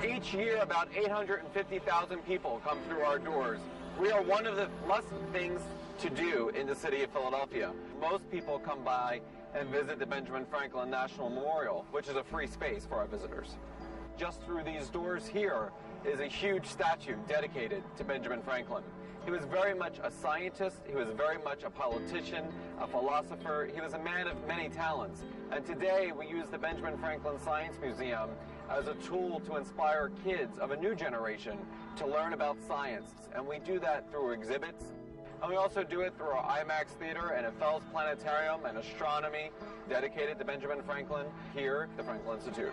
Each year, about 850,000 people come through our doors. We are one of the must things to do in the city of Philadelphia. Most people come by and visit the Benjamin Franklin National Memorial, which is a free space for our visitors. Just through these doors here is a huge statue dedicated to Benjamin Franklin. He was very much a scientist, he was very much a politician, a philosopher, he was a man of many talents. And today we use the Benjamin Franklin Science Museum as a tool to inspire kids of a new generation to learn about science. And we do that through exhibits. And we also do it through our IMAX Theater and a Fels Planetarium and astronomy dedicated to Benjamin Franklin here at the Franklin Institute.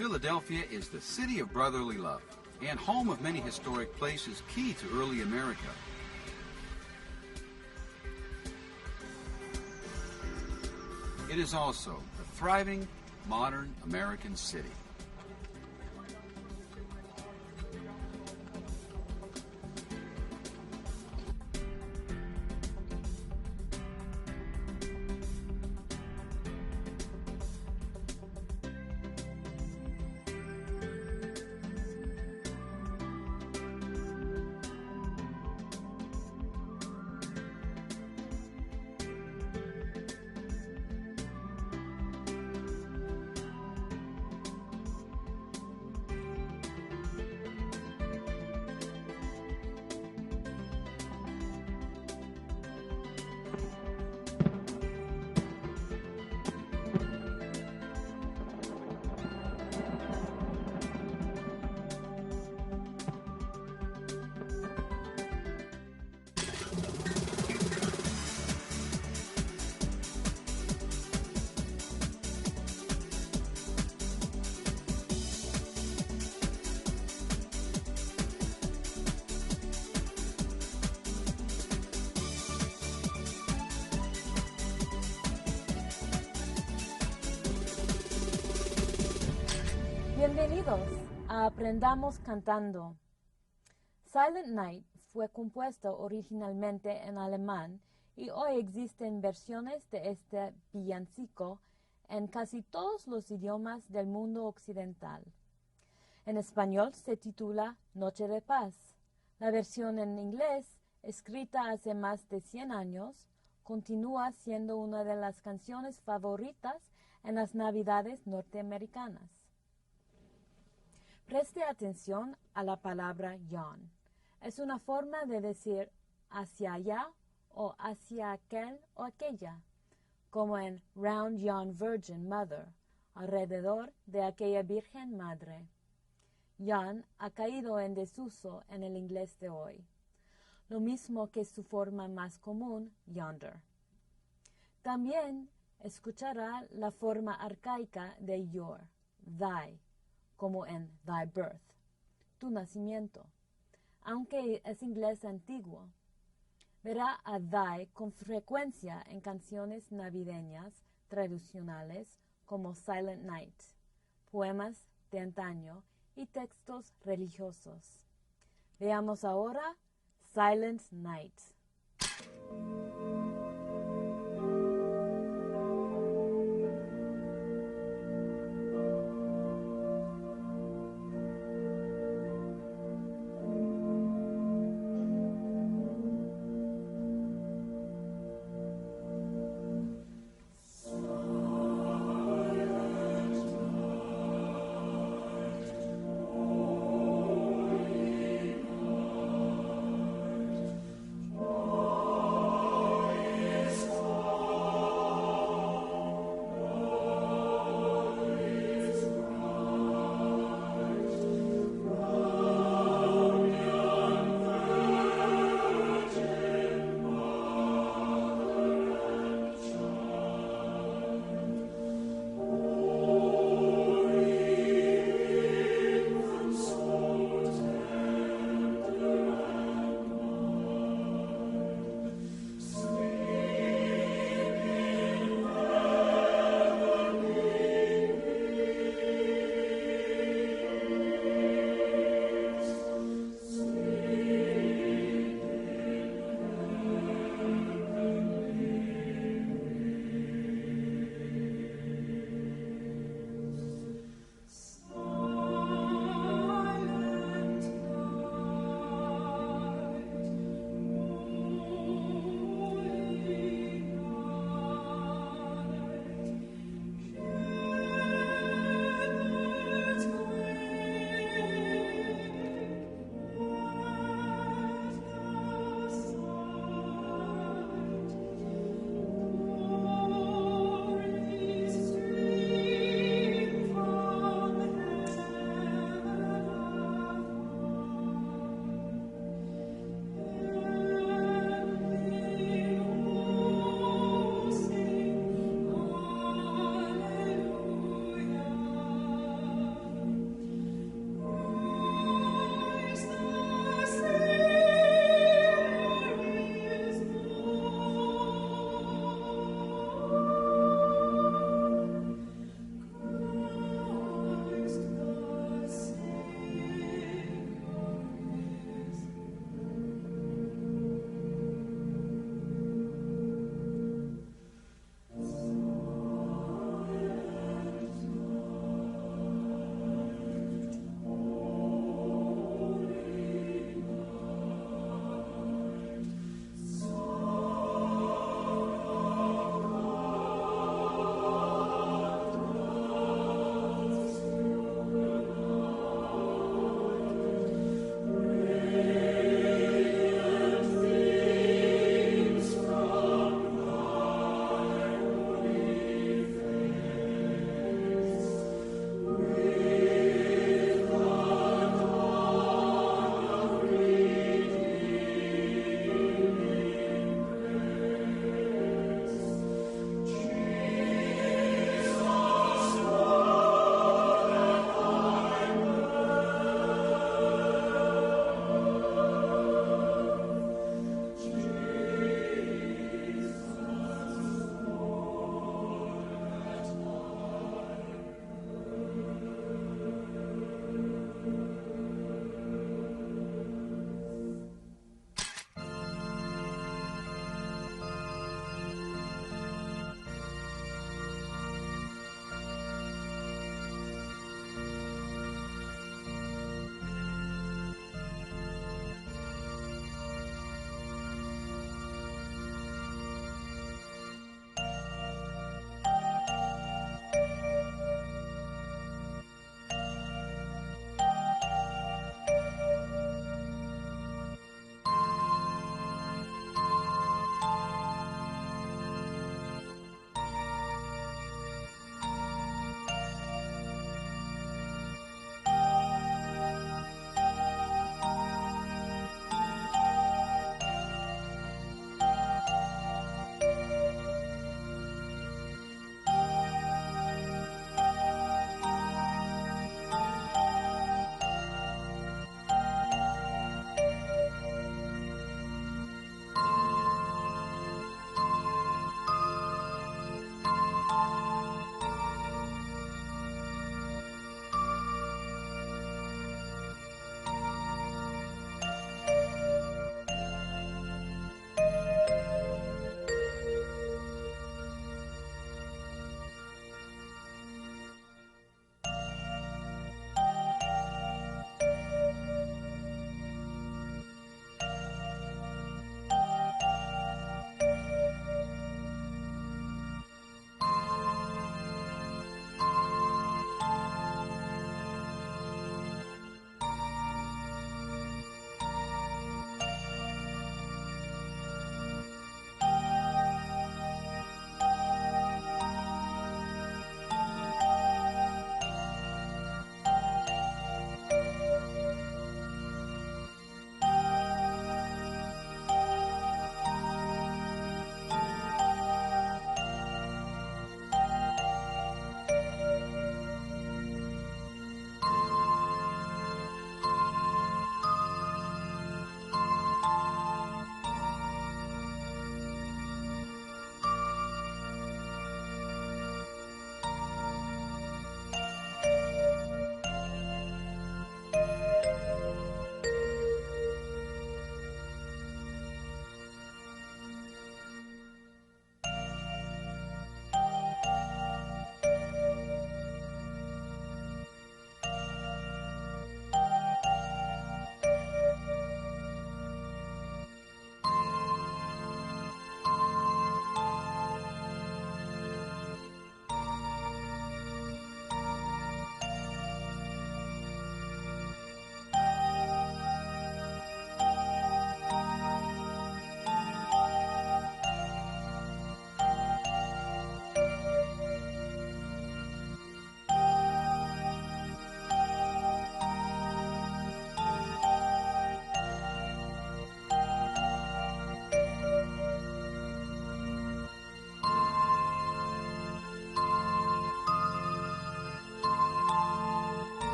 Philadelphia is the city of brotherly love and home of many historic places key to early America. It is also a thriving, modern American city. Bienvenidos a Aprendamos Cantando. Silent Night fue compuesto originalmente en alemán y hoy existen versiones de este villancico en casi todos los idiomas del mundo occidental. En español se titula Noche de Paz. La versión en inglés, escrita hace más de 100 años, continúa siendo una de las canciones favoritas en las Navidades norteamericanas. Preste atención a la palabra yon. Es una forma de decir hacia allá o hacia aquel o aquella, como en Round Yon Virgin Mother, alrededor de aquella Virgen Madre. Yon ha caído en desuso en el inglés de hoy, lo mismo que su forma más común, yonder. También escuchará la forma arcaica de your, thy, como en thy birth, tu nacimiento, aunque es inglés antiguo. Verá a thy con frecuencia en canciones navideñas tradicionales como Silent Night, poemas de antaño y textos religiosos. Veamos ahora Silent Night.